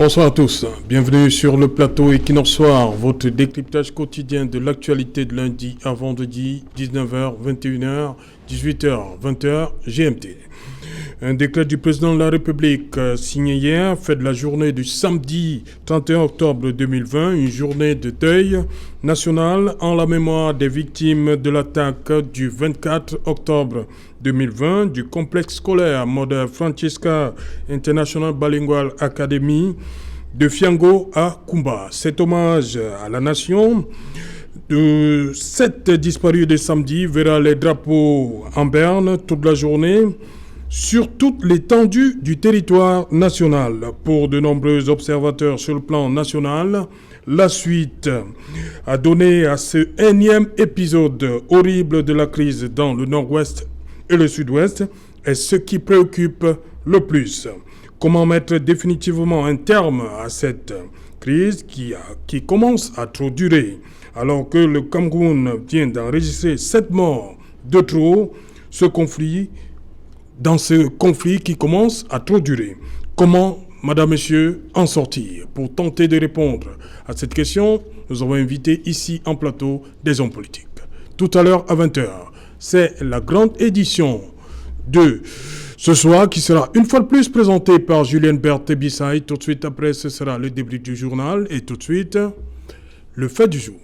Bonsoir à tous, bienvenue sur le plateau Equinox Soir, votre décryptage quotidien de l'actualité de lundi à vendredi, 19h, 21h, 18h, 20h, GMT. Un décret du président de la République signé hier fait de la journée du samedi 31 octobre 2020 une journée de deuil national en la mémoire des victimes de l'attaque du 24 octobre 2020 du complexe scolaire Mother Francisca International Bilingual Academy de Fiango à Kumba. Cet hommage à la nation de 7 disparus de samedi verra les drapeaux en berne toute la journée sur toute l'étendue du territoire national. Pour de nombreux observateurs sur le plan national, la suite a donné à ce énième épisode horrible de la crise dans le nord-ouest et le sud-ouest est ce qui préoccupe le plus. Comment mettre définitivement un terme à cette crise qui commence à trop durer alors que le Cameroun vient d'enregistrer 7 morts de trop, dans ce conflit qui commence à trop durer. Comment, madame, monsieur, en sortir? Pour tenter de répondre à cette question, nous avons invité ici en plateau des hommes politiques. Tout à l'heure à 20h, c'est la grande édition de ce soir qui sera une fois de plus présentée par Julien Berthe Bissaï. Tout de suite après, ce sera le débrief du journal et tout de suite, le fait du jour.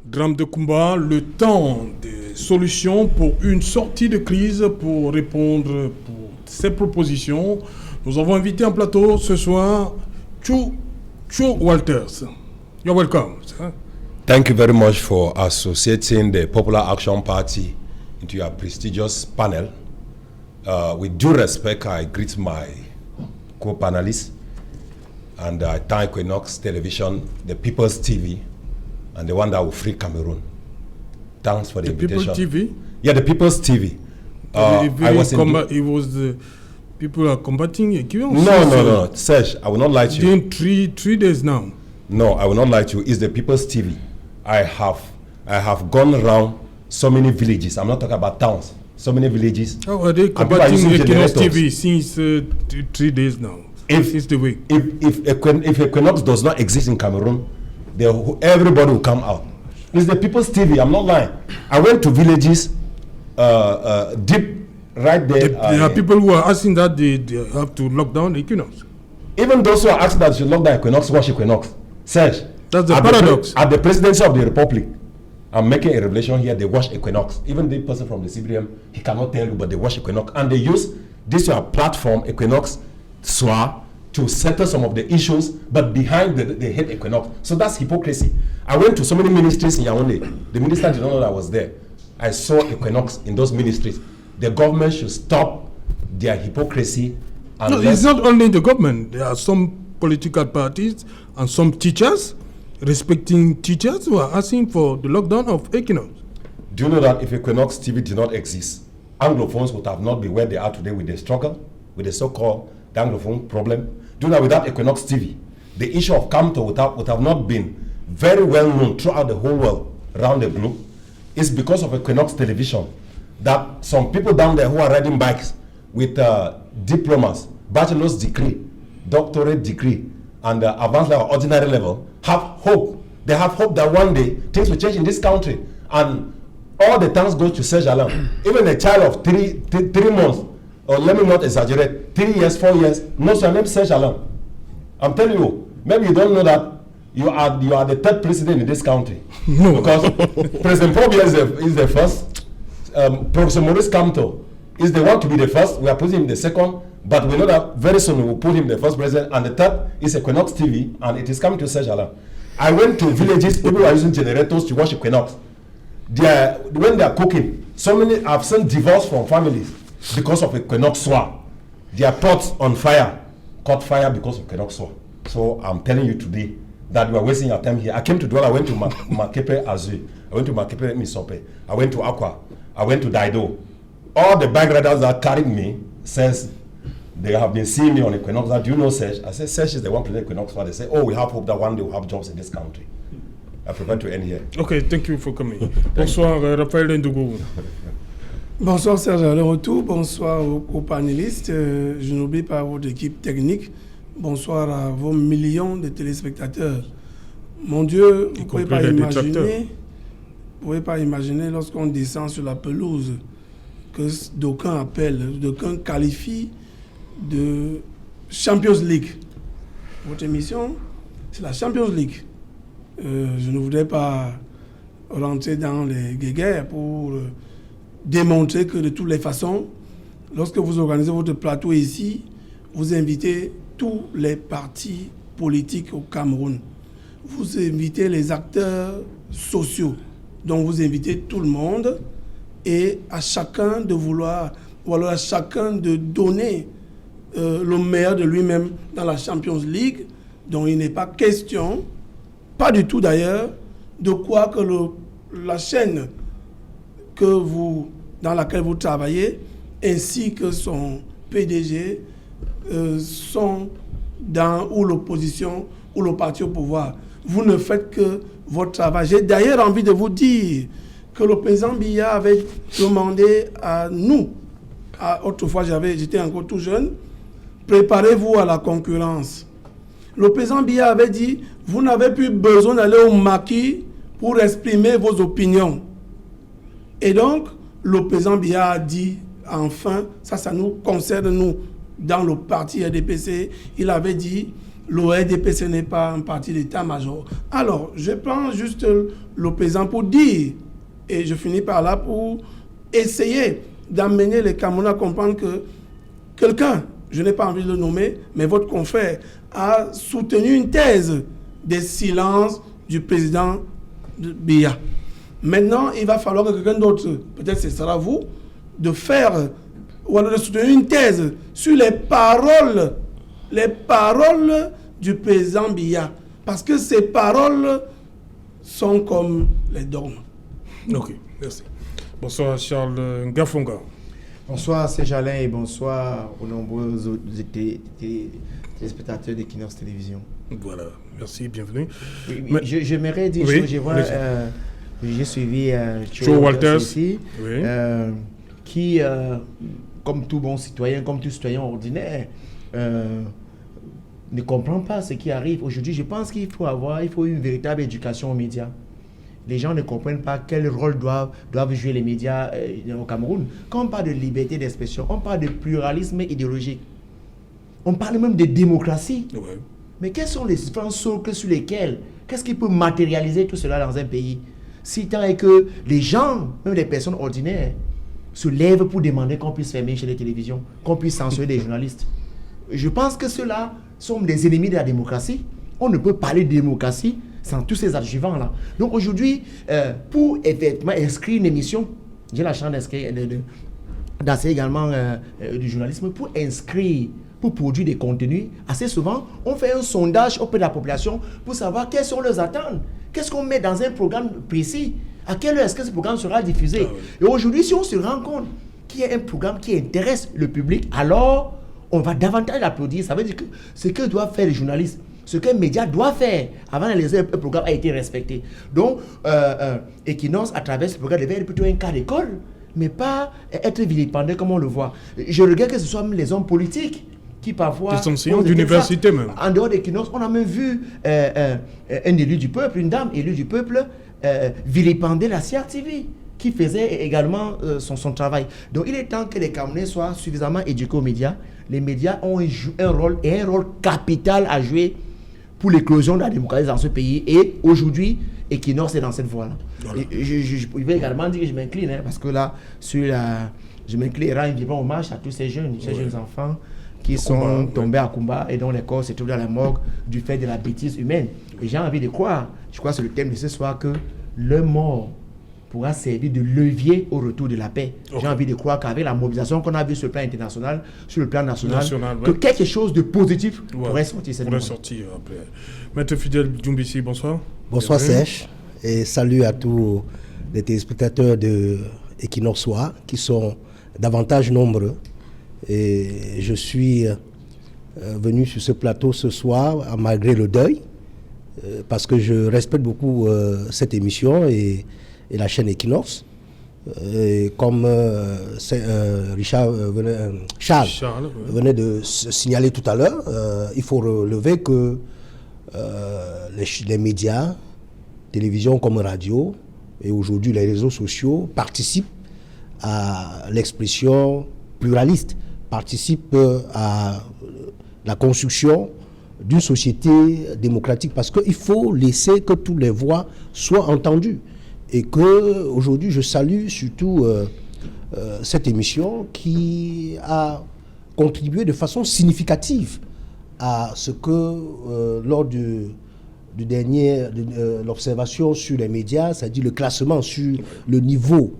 Drame de Kumba, le temps des solutions pour une sortie de crise, pour répondre pour ces propositions. Nous avons invité en plateau ce soir Chu Walters. You're welcome. Thank you very much for associating the Popular Action Party into your prestigious panel. With due respect, I greet my co-panelists and I thank Equinox Television, the People's TV, and the one that will free Cameroon. Thanks for the invitation. People's TV? Yeah, the People's TV. It was the people are combating Equinox. No. Serge, I will not lie to you. Doing three days now. No, I will not lie to you. It's the People's TV. I have gone around so many villages. I'm not talking about towns. So many villages. How are they combating Equinox TV since 3 days now? Since the week. If Equinox does not exist in Cameroon, everybody will come out. It's the People's TV. I'm not lying. I went to villages deep right there. There are people who are asking that they have to lock down Equinox. Even those who are asking that they should lock down Equinox, watch Equinox. Serge, that's the paradox. At the presidency of the republic, I'm making a revelation here, they watch Equinox. Even the person from the CBDM, he cannot tell you, but they watch Equinox. And they use this platform, Equinox SWA, to settle some of the issues, but behind they hate Equinox. So that's hypocrisy. I went to so many ministries in Yaoundé. The minister did not know that I was there. I saw Equinox in those ministries. The government should stop their hypocrisy. No, it's not only the government. There are some political parties and some teachers, respecting teachers, who are asking for the lockdown of Equinox. Do you know that if Equinox TV did not exist, Anglophones would have not been where they are today with the struggle, with the so-called Anglophone problem? Do you know, without Equinox TV, the issue of Camto would have not been very well known throughout the whole world, around the globe. It's because of Equinox Television that some people down there who are riding bikes with diplomas, bachelor's degree, doctorate degree, and advanced level, ordinary level, have hope. They have hope that one day things will change in this country. And all the thanks go to Serge Alain. Even a child of three months, or let me not exaggerate, 3 years, 4 years, knows your name Serge Alain. I'm telling you, maybe you don't know that you are the third president in this country. No. Because President Probia is the first. Professor Maurice Kamto is the one to be the first. We are putting him the second. But we know that very soon we will put him the first president. And the third is Equinox TV. And it is coming to Serge Alain. I went to villages, people are using generators to watch Equinox. When they are cooking, so many have seen divorce from families because of Equinox SWA. Their pots on fire, caught fire because of Equinox SWA. So I'm telling you today that you are wasting your time here. I came to Douala, I went to Makepe Azu, I went to Makepe Misope, I went to Aqua, I went to Daido. All the bike riders that carried me since they have been seeing me on Equinox. Do you know Serge? I said, Serge is the one playing Equinox. They say, oh, we have hope that one day we'll have jobs in this country. I prefer to end here. Okay, thank you for coming. Bonsoir, Raphaël Ndougou. Bonsoir Serge, à le retour. Bonsoir aux panélistes. Je n'oublie pas votre équipe technique. Bonsoir à vos millions de téléspectateurs. Mon Dieu, vous ne pouvez pas imaginer lorsqu'on descend sur la pelouse que d'aucuns appellent, d'aucuns qualifient de Champions League. Votre émission, c'est la Champions League. Je ne voudrais pas rentrer dans les guéguerres pour démontrer que de toutes les façons, lorsque vous organisez votre plateau ici, vous invitez tous les partis politiques au Cameroun. Vous invitez les acteurs sociaux. Donc vous invitez tout le monde et à chacun de vouloir, ou alors à chacun de donner le meilleur de lui-même dans la Champions League, dont il n'est pas question, pas du tout d'ailleurs, de quoi que la chaîne dans laquelle vous travaillez, ainsi que son PDG, sont dans ou l'opposition ou le parti au pouvoir. Vous ne faites que votre travail. J'ai d'ailleurs envie de vous dire que le président Biya avait demandé à nous, autrefois j'étais encore tout jeune, préparez-vous à la concurrence. Le président Biya avait dit, vous n'avez plus besoin d'aller au maquis pour exprimer vos opinions. Et donc, le président Biya a dit, enfin, ça nous concerne nous, dans le parti RDPC, il avait dit, le RDPC n'est pas un parti d'état-major. Alors, je prends juste le président pour dire, et je finis par là pour essayer d'amener les Camerounais à comprendre que quelqu'un, je n'ai pas envie de le nommer, mais votre confrère a soutenu une thèse des silences du président Biya. Maintenant, il va falloir que quelqu'un d'autre, peut-être ce sera vous, de faire ou alors de soutenir une thèse sur les paroles du président Biya. Parce que ces paroles sont comme les dogmes. Ok, merci. Bonsoir Charles Ngafonga. Bonsoir Serge Alain et bonsoir aux nombreux téléspectateurs d'Equinox Télévision. Voilà, merci, bienvenue. Oui, j'aimerais dire une chose. J'ai suivi Joe Walters ici, qui, comme tout bon citoyen, comme tout citoyen ordinaire, ne comprend pas ce qui arrive. Aujourd'hui, je pense qu'il faut une véritable éducation aux médias. Les gens ne comprennent pas quel rôle doivent jouer les médias au Cameroun. Quand on parle de liberté d'expression, on parle de pluralisme idéologique. On parle même de démocratie. Ouais. Mais quels sont les différents socles sur lesquels, qu'est-ce qui peut matérialiser tout cela dans un pays? Si tant est que les gens, même les personnes ordinaires, se lèvent pour demander qu'on puisse fermer chez les télévisions, qu'on puisse censurer des journalistes. Je pense que ceux-là sont des ennemis de la démocratie. On ne peut parler de démocratie sans tous ces adjuvants-là. Donc aujourd'hui, pour effectivement inscrire une émission, j'ai la chance d'enseigner également du journalisme, pour inscrire, pour produire des contenus, assez souvent, on fait un sondage auprès de la population pour savoir quelles sont leurs attentes. Qu'est-ce qu'on met dans un programme précis? À quelle heure est-ce que ce programme sera diffusé? Et aujourd'hui, si on se rend compte qu'il y a un programme qui intéresse le public, alors on va davantage l'applaudir. Ça veut dire que ce que doivent faire les journalistes, ce qu'un média doit faire avant d'analyser un programme a été respecté. Donc, Equinox, à travers ce programme, devait être plutôt un cas d'école, mais pas être vilipendé comme on le voit. Je regrette que ce soit même les hommes politiques qui parfois... Des enseignants d'université même. En dehors d'Equinox, on a même vu un élu du peuple, une dame élue du peuple, vilipender la CRTV, qui faisait également son travail. Donc il est temps que les Camerounais soient suffisamment éduqués aux médias. Les médias ont un rôle capital à jouer pour l'éclasion de la démocratie dans ce pays. Et aujourd'hui, Equinox est dans cette voie-là. Voilà. Je vais également dire que je m'incline, parce que là, je m'incline et rends un vibrant hommage à tous ces jeunes enfants qui sont tombés à Kumba et dont les corps se trouvent dans la morgue du fait de la bêtise humaine. Et j'ai envie de croire, je crois que c'est le thème de ce soir, que leur mort pourra servir de levier au retour de la paix. J'ai envie de croire qu'avec la mobilisation qu'on a vue sur le plan international, sur le plan national, que quelque chose de positif pourrait sortir cette après. Maître Fidèle Djoumbissi, bonsoir. Bonsoir Serge, et salut à tous les téléspectateurs de Equinoxois qui sont davantage nombreux. Et je suis venu sur ce plateau ce soir, malgré le deuil, parce que je respecte beaucoup cette émission et la chaîne Equinox. Comme Charles venait de signaler tout à l'heure, il faut relever que les médias, télévision comme radio, et aujourd'hui les réseaux sociaux participent à l'expression pluraliste, participent à la construction d'une société démocratique, parce qu'il faut laisser que toutes les voix soient entendues. Et que aujourd'hui je salue surtout cette émission qui a contribué de façon significative à ce que lors de l'observation sur les médias, c'est-à-dire le classement sur le niveau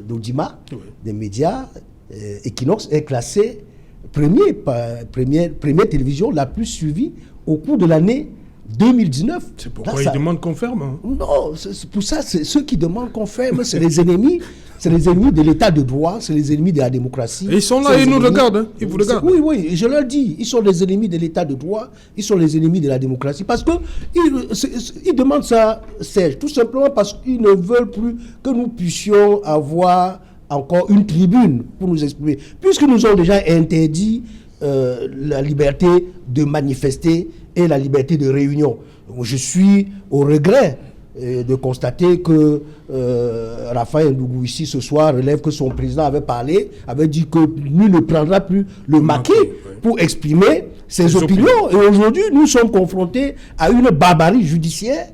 d'audimat des médias, Equinox est classé première télévision la plus suivie au cours de l'année 2019. C'est pourquoi ils demandent qu'on ferme. Hein. Non, pour ça, ceux qui demandent qu'on ferme, c'est les ennemis. C'est les ennemis de l'état de droit, c'est les ennemis de la démocratie. Et ils sont là, ils nous regardent. Hein. Ils vous regardent. Oui, je leur dis, ils sont les ennemis de l'état de droit, ils sont les ennemis de la démocratie. Parce qu'ils demandent ça, Serge, tout simplement parce qu'ils ne veulent plus que nous puissions avoir encore une tribune pour nous exprimer. Puisque nous ont déjà interdit la liberté de manifester et la liberté de réunion. Je suis au regret de constater que Raphaël Ndougou ici ce soir relève que son président avait dit que lui ne prendra plus le maquis pour exprimer ses opinions. Et aujourd'hui, nous sommes confrontés à une barbarie judiciaire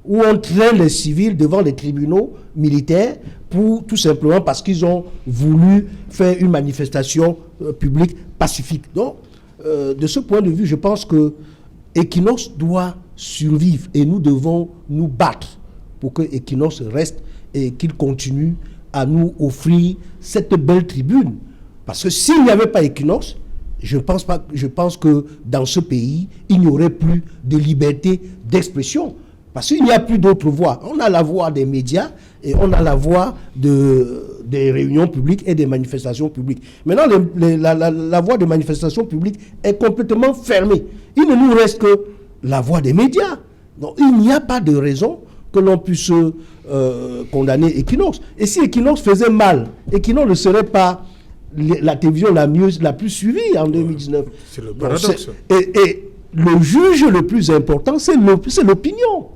où on traîne les civils devant les tribunaux militaires tout simplement parce qu'ils ont voulu faire une manifestation publique pacifique. Donc, de ce point de vue, je pense que Equinox doit survivre et nous devons nous battre pour que Equinox reste et qu'il continue à nous offrir cette belle tribune. Parce que s'il n'y avait pas Equinox, je pense que dans ce pays, il n'y aurait plus de liberté d'expression. Parce qu'il n'y a plus d'autres voix. On a la voix des médias et on a la voix des réunions publiques et des manifestations publiques. Maintenant, la voie de manifestation publique est complètement fermée. Il ne nous reste que la voie des médias. Donc, il n'y a pas de raison que l'on puisse condamner Equinox. Et si Equinox faisait mal, Equinox ne serait pas la télévision la plus suivie en 2019. C'est le paradoxe. Et le juge le plus important, c'est l'opinion.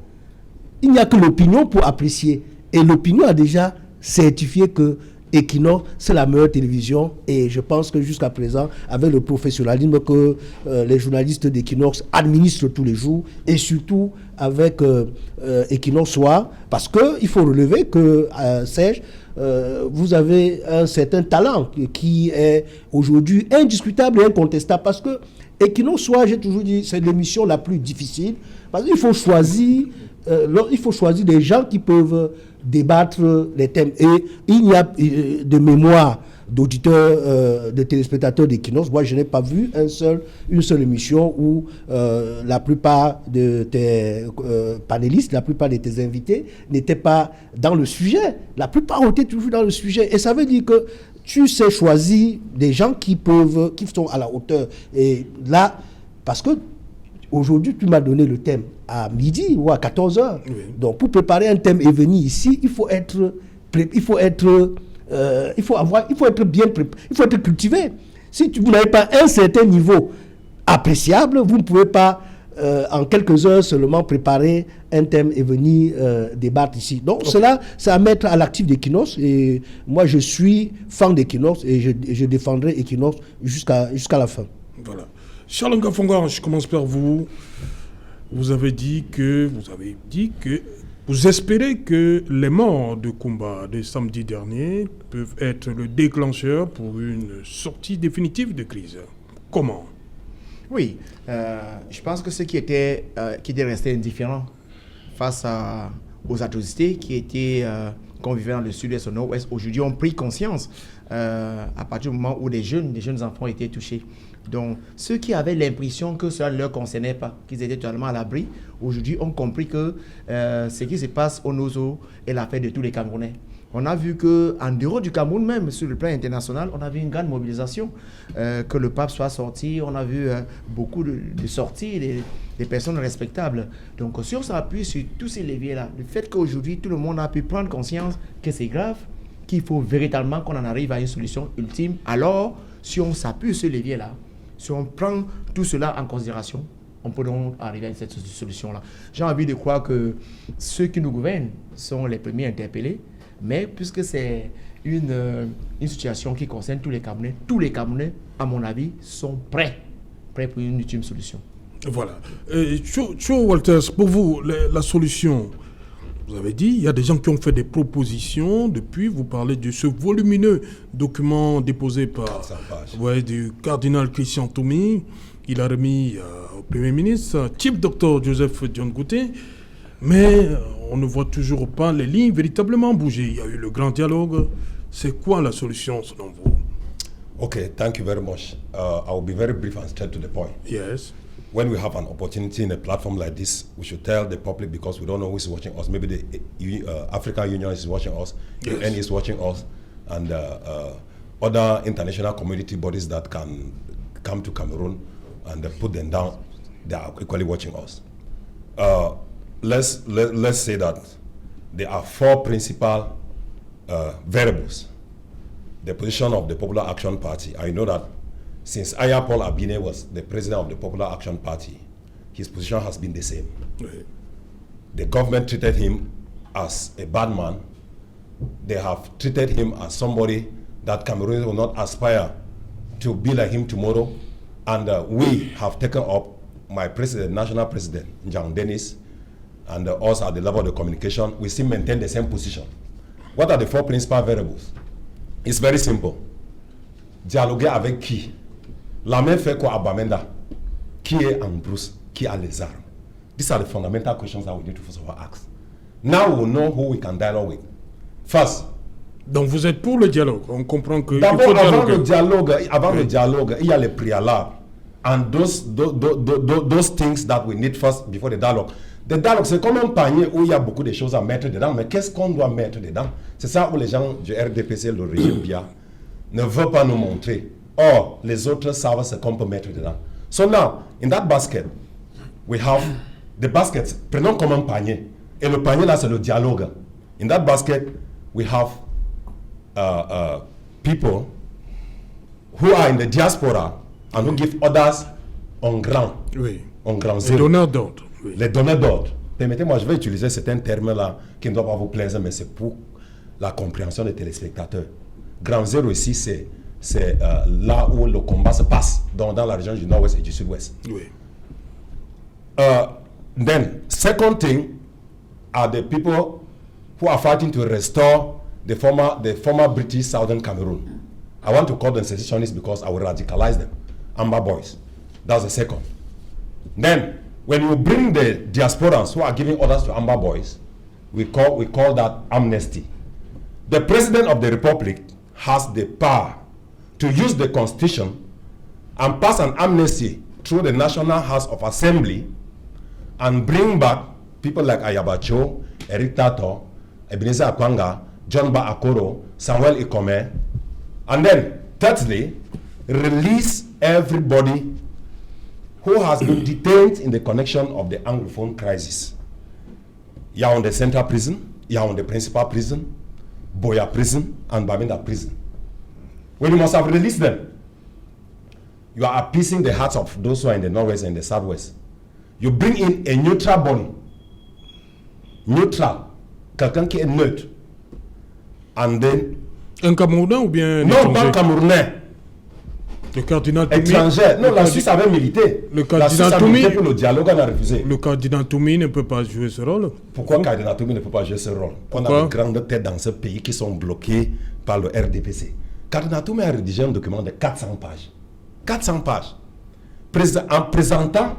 Il n'y a que l'opinion pour apprécier. Et l'opinion a déjà certifié que Equinox, c'est la meilleure télévision. Et je pense que jusqu'à présent, avec le professionnalisme que les journalistes d'Equinox administrent tous les jours, et surtout avec Equinox Soir, parce qu'il faut relever que, Serge, vous avez un certain talent qui est aujourd'hui indiscutable et incontestable, parce que Equinox Soir, j'ai toujours dit, c'est l'émission la plus difficile, parce qu'il faut choisir des gens qui peuvent débattre les thèmes. Et il y a de mémoire d'auditeurs, de téléspectateurs d'Equinox. Moi, je n'ai pas vu une seule émission où la plupart de tes panélistes, la plupart de tes invités n'étaient pas dans le sujet. La plupart ont été toujours dans le sujet. Et ça veut dire que tu sais choisir des gens qui sont à la hauteur. Et là, parce que aujourd'hui, tu m'as donné le thème à midi ou à 14h. Oui. Donc, pour préparer un thème et venir ici, il faut être cultivé. Si vous n'avez pas un certain niveau appréciable, vous ne pouvez pas, en quelques heures seulement, préparer un thème et venir débattre ici. Donc, cela, c'est à mettre à l'actif d'Equinox. Et moi, je suis fan d'Equinox et je défendrai Equinox jusqu'à la fin. Voilà. Charles Ngafonga, je commence par vous. Vous avez dit que vous espérez que les morts de Kumba de samedi dernier peuvent être le déclencheur pour une sortie définitive de crise. Comment? Oui, je pense que ceux qui étaient restés indifférents face aux atrocités qui étaient qu'on vivait dans le sud-est au nord-ouest, aujourd'hui ont pris conscience à partir du moment où des jeunes enfants étaient touchés. Donc, ceux qui avaient l'impression que cela ne leur concernait pas, qu'ils étaient totalement à l'abri, aujourd'hui ont compris que ce qui se passe au Nozo est l'affaire de tous les Camerounais. On a vu qu'en dehors du Cameroun même, sur le plan international, on a vu une grande mobilisation, que le pape soit sorti, on a vu beaucoup de sorties des personnes respectables. Donc si on s'appuie sur tous ces leviers-là, le fait qu'aujourd'hui tout le monde a pu prendre conscience que c'est grave, qu'il faut véritablement qu'on en arrive à une solution ultime, alors si on s'appuie sur ces leviers-là, si on prend tout cela en considération, on peut donc arriver à cette solution-là. J'ai envie de croire que ceux qui nous gouvernent sont les premiers interpellés, mais puisque c'est une situation qui concerne tous les Camerounais, à mon avis, sont prêts pour une ultime solution. Voilà. Cho Walters, pour vous, la solution, vous avez dit, il y a des gens qui ont fait des propositions. Depuis, vous parlez de ce volumineux document déposé par du cardinal Christian Toumi. Il a remis au Premier ministre, Chief Dr Joseph John Gouté. Mais on ne voit toujours pas les lignes véritablement bouger. Il y a eu le grand dialogue. C'est quoi la solution selon vous? Okay, thank you very much. I will be very brief and straight to the point. Yes. When we have an opportunity in a platform like this, we should tell the public, because we don't know who is watching us. Maybe the African Union is watching us, yes. UN is watching us, and other international community bodies that can come to Cameroon and put them down, they are equally watching us. Let's say that there are four principal variables. The position of the Popular Action Party. I know that since Aya Paul Abine was the president of the Popular Action Party, his position has been the same. Right. The government treated him as a bad man. They have treated him as somebody that Cameroonians will not aspire to be like him tomorrow. And we have taken up, my president, national president, Jean Dennis, and us at the level of the communication, we still maintain the same position. What are the four principal variables? It's very simple. Dialoguer avec qui? La main fait quoi à Bamenda? Qui est en brousse? Qui a les armes? These are the fundamental questions that we need to first of all ask. Now we know who we can dialogue with. First. Donc vous êtes pour le dialogue. On comprend que d'abord, avant le dialogue, il y a les préalables. And those things that we need first before the dialogue. Le dialogue, c'est comme un panier où il y a beaucoup de choses à mettre dedans, mais qu'est-ce qu'on doit mettre dedans? C'est ça où les gens du RDPC, le régime BIA, ne veulent pas nous montrer. Or, les autres savent ce qu'on peut mettre dedans. So now, in that basket, we have the baskets. Prenons comme un panier. Et le panier là, c'est le dialogue. In that basket, we have people who are in the diaspora and who give others on grand. Oui. On grand Les donneurs d'ordre. Oui. Les donneurs d'ordre. Permettez-moi, je vais utiliser certains termes-là qui ne doivent pas vous plaire, mais c'est pour la compréhension des téléspectateurs. Grand zéro ici, c'est là où le combat se passe, dans la région du nord-ouest et du sud-ouest. Oui. Then, second thing are the people who are fighting to restore the former British Southern Cameroon. I want to call them secessionists because I will radicalize them. Amber Boys. That's the second. Then, when you bring the diasporans who are giving orders to Amber Boys, we call that amnesty. The President of the Republic has the power to use the Constitution and pass an amnesty through the National House of Assembly and bring back people like Ayabacho, Eric Tato, Ebenezer Akwanga, John Ba Akoro, Samuel Ikome, and then thirdly, release everybody who has been detained in the connection of the Anglophone crisis. Yaoundé Central Prison, Yaoundé Principal Prison, Boya Prison, and Bamenda Prison. When you must have released them, you are appeasing the hearts of those who are in the northwest and the southwest. You bring in a neutral body, neutral, quelqu'un qui est neutre, and then. Un Camerounais ou bien un non, étranger? pas Camerounais. Le cardinal Toumi. Étranger. Non, la Suisse avait milité. Le cardinal Toumi. Pour le dialogue, on a refusé. Le cardinal Toumi ne peut pas jouer ce rôle. Pourquoi le cardinal Toumi ne peut pas jouer ce rôle? On a de grandes têtes dans ce pays qui sont bloquées par le RDPC. Cardinal Toumi a rédigé un document de 400 pages. 400 pages. En présentant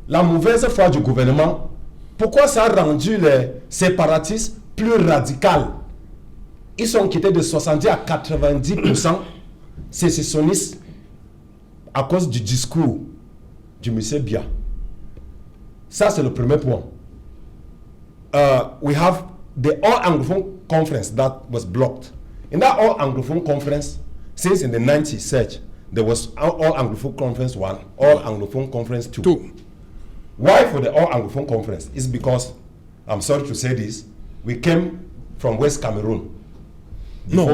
la mauvaise foi du gouvernement, pourquoi ça a rendu les séparatistes plus radicaux? Ils sont quittés de 70 à 90% sécessionnistes à cause du discours du monsieur Bia. Ça, c'est le premier point. We have the All-Anglophone Conference that was blocked. In that All-Anglophone Conference, since in the 90s search, there was All-Anglophone Conference 1, All-Anglophone Conference 2. Why for the All-Anglophone Conference? It's because, I'm sorry to say this, we came from West Cameroon. Non,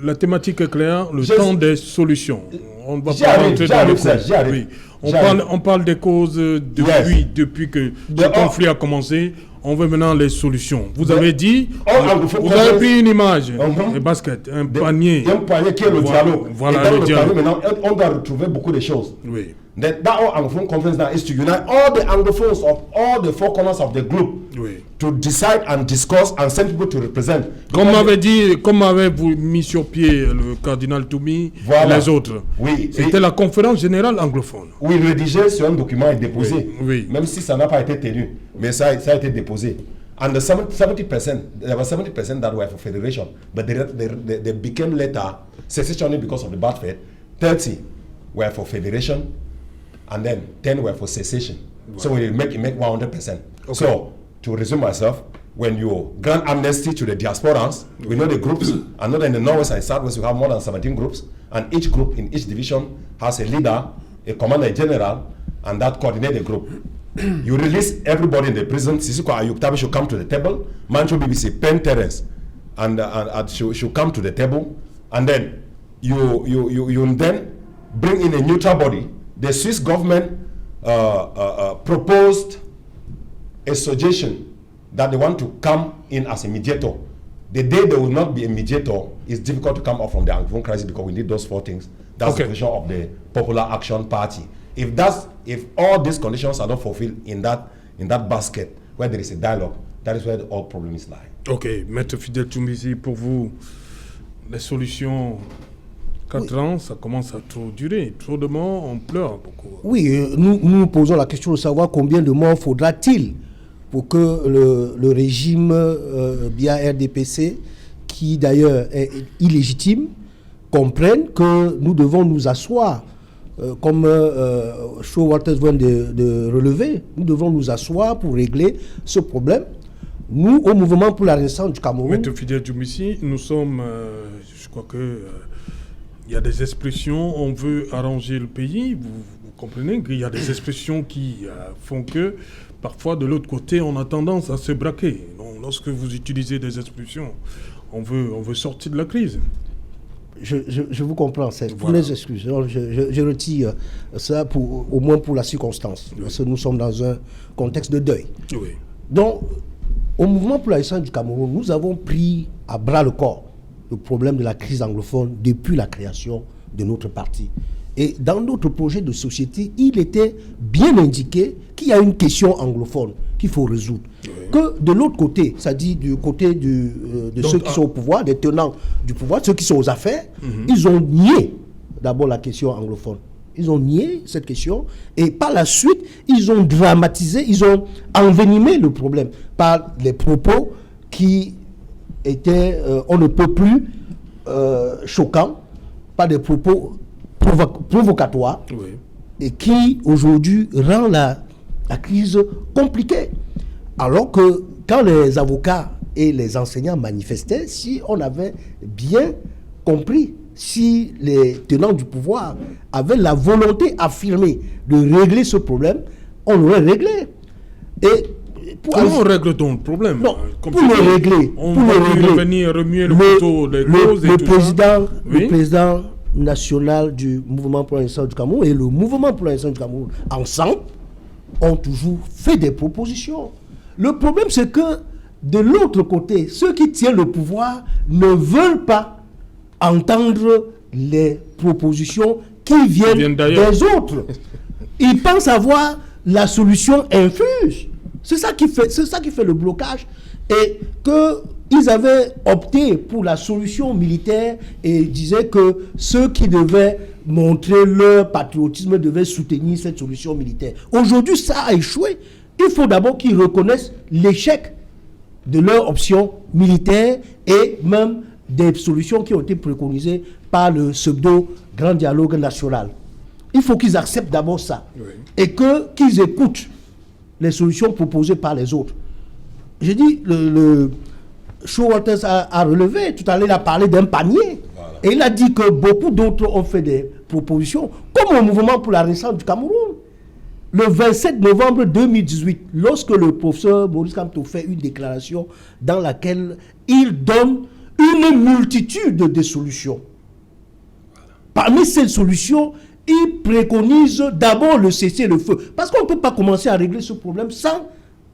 la thématique est claire, le temps des solutions. On va pas rentrer dans le oui. On parle des causes depuis que le conflit a commencé. On veut maintenant les solutions. Vous avez dit, vous avez pris une image, un basket, un panier. Un panier qui est le dialogue. Voilà, et dans le dialogue, maintenant, on doit retrouver beaucoup de choses. Oui. That All-Anglophone Conference now is to unite all the Anglophones of all the four corners of the globe to decide and discuss and send people to represent. Comme avez-vous mis sur pied le cardinal Toumi et les autres. Oui. C'était la conférence générale anglophone. Oui, rédigé sur un document et déposé. Oui. Même si ça n'a pas été tenu, mais ça a été déposé. And the 70%, there was 70% that were for federation, but they became later secessionist because of the bad faith. 30 were for federation, and then 10 were for secession. Wow. So we make 100%. Okay. So to resume myself, when you grant amnesty to the diasporans, we know the groups, and not in the Northwest and Southwest, we have more than 17 groups, and each group in each division has a leader, a commander general, and that coordinate the group. You release everybody in the prison. Sisiko Ayuk Tabi should come to the table. Mancho BBC, Penn Terence, and should come to the table, and then you then bring in a neutral body. The Swiss government proposed a suggestion that they want to come in as a mediator. The day there will not be a mediator, it's difficult to come up from the Anglophone crisis because we need those four things. That's the position of the Popular Action Party. If all these conditions are not fulfilled in that basket where there is a dialogue, that is where the whole problem is lying. Ok, Maître Fidèle Toumbisi, pour vous, les solutions 4 ans, ça commence à trop durer. Trop de morts, on pleure beaucoup. Oui, nous posons la question de savoir combien de morts faudra-t-il pour que le régime via RDPC, qui d'ailleurs est illégitime, comprenne que nous devons nous asseoir. Comme Showalters vient de relever, nous devons nous asseoir pour régler ce problème. Nous, au mouvement pour la Renaissance du Cameroun... Maître Fidèle Toumbisi, nous sommes, je crois que il y a des expressions, on veut arranger le pays, vous comprenez qu'il y a des expressions qui font que, parfois, de l'autre côté, on a tendance à se braquer. Donc, lorsque vous utilisez des expressions, on veut sortir de la crise. Je vous comprends, c'est pour les excuses. Je retire ça au moins pour la circonstance, parce que nous sommes dans un contexte de deuil. Oui. Donc, au mouvement pour la Renaissance du Cameroun, nous avons pris à bras le corps le problème de la crise anglophone depuis la création de notre parti. Et dans notre projet de société, il était bien indiqué qu'il y a une question anglophone qu'il faut résoudre. Oui. Que de l'autre côté, c'est-à-dire du côté de ceux qui sont au pouvoir, des tenants du pouvoir, ceux qui sont aux affaires, ils ont nié d'abord la question anglophone. Ils ont nié cette question et par la suite, ils ont dramatisé, ils ont envenimé le problème par les propos qui étaient, on ne peut plus, choquants, par des propos provocatoires, et qui aujourd'hui rend la crise compliquée. Alors que quand les avocats et les enseignants manifestaient, si on avait bien compris, si les tenants du pouvoir avaient la volonté affirmée de régler ce problème, on l'aurait réglé. Et comment on règle donc le problème? Non, pour le régler, revenir remuer le couteau des causes et tout ça. Le président national du mouvement pour la Renaissance du Cameroun et le mouvement pour la Renaissance du Cameroun ensemble ont toujours fait des propositions. Le problème, c'est que de l'autre côté, ceux qui tiennent le pouvoir ne veulent pas entendre les propositions qui viennent des autres. Ils pensent avoir la solution infuse. C'est ça qui fait le blocage. Et qu'ils avaient opté pour la solution militaire et disaient que ceux qui devaient montrer leur patriotisme devaient soutenir cette solution militaire. Aujourd'hui, ça a échoué. Il faut d'abord qu'ils reconnaissent l'échec de leur option militaire et même des solutions qui ont été préconisées par le pseudo-grand dialogue national. Il faut qu'ils acceptent d'abord ça et qu'ils écoutent les solutions proposées par les autres. je dis, le Showalters a relevé, tout à l'heure il a parlé d'un panier. Voilà. Et il a dit que beaucoup d'autres ont fait des propositions, comme au mouvement pour la Renaissance du Cameroun. Le 27 novembre 2018, lorsque le professeur Maurice Kamto fait une déclaration dans laquelle il donne une multitude de solutions. Parmi ces solutions, il préconise d'abord le cessez-le-feu. Parce qu'on ne peut pas commencer à régler ce problème sans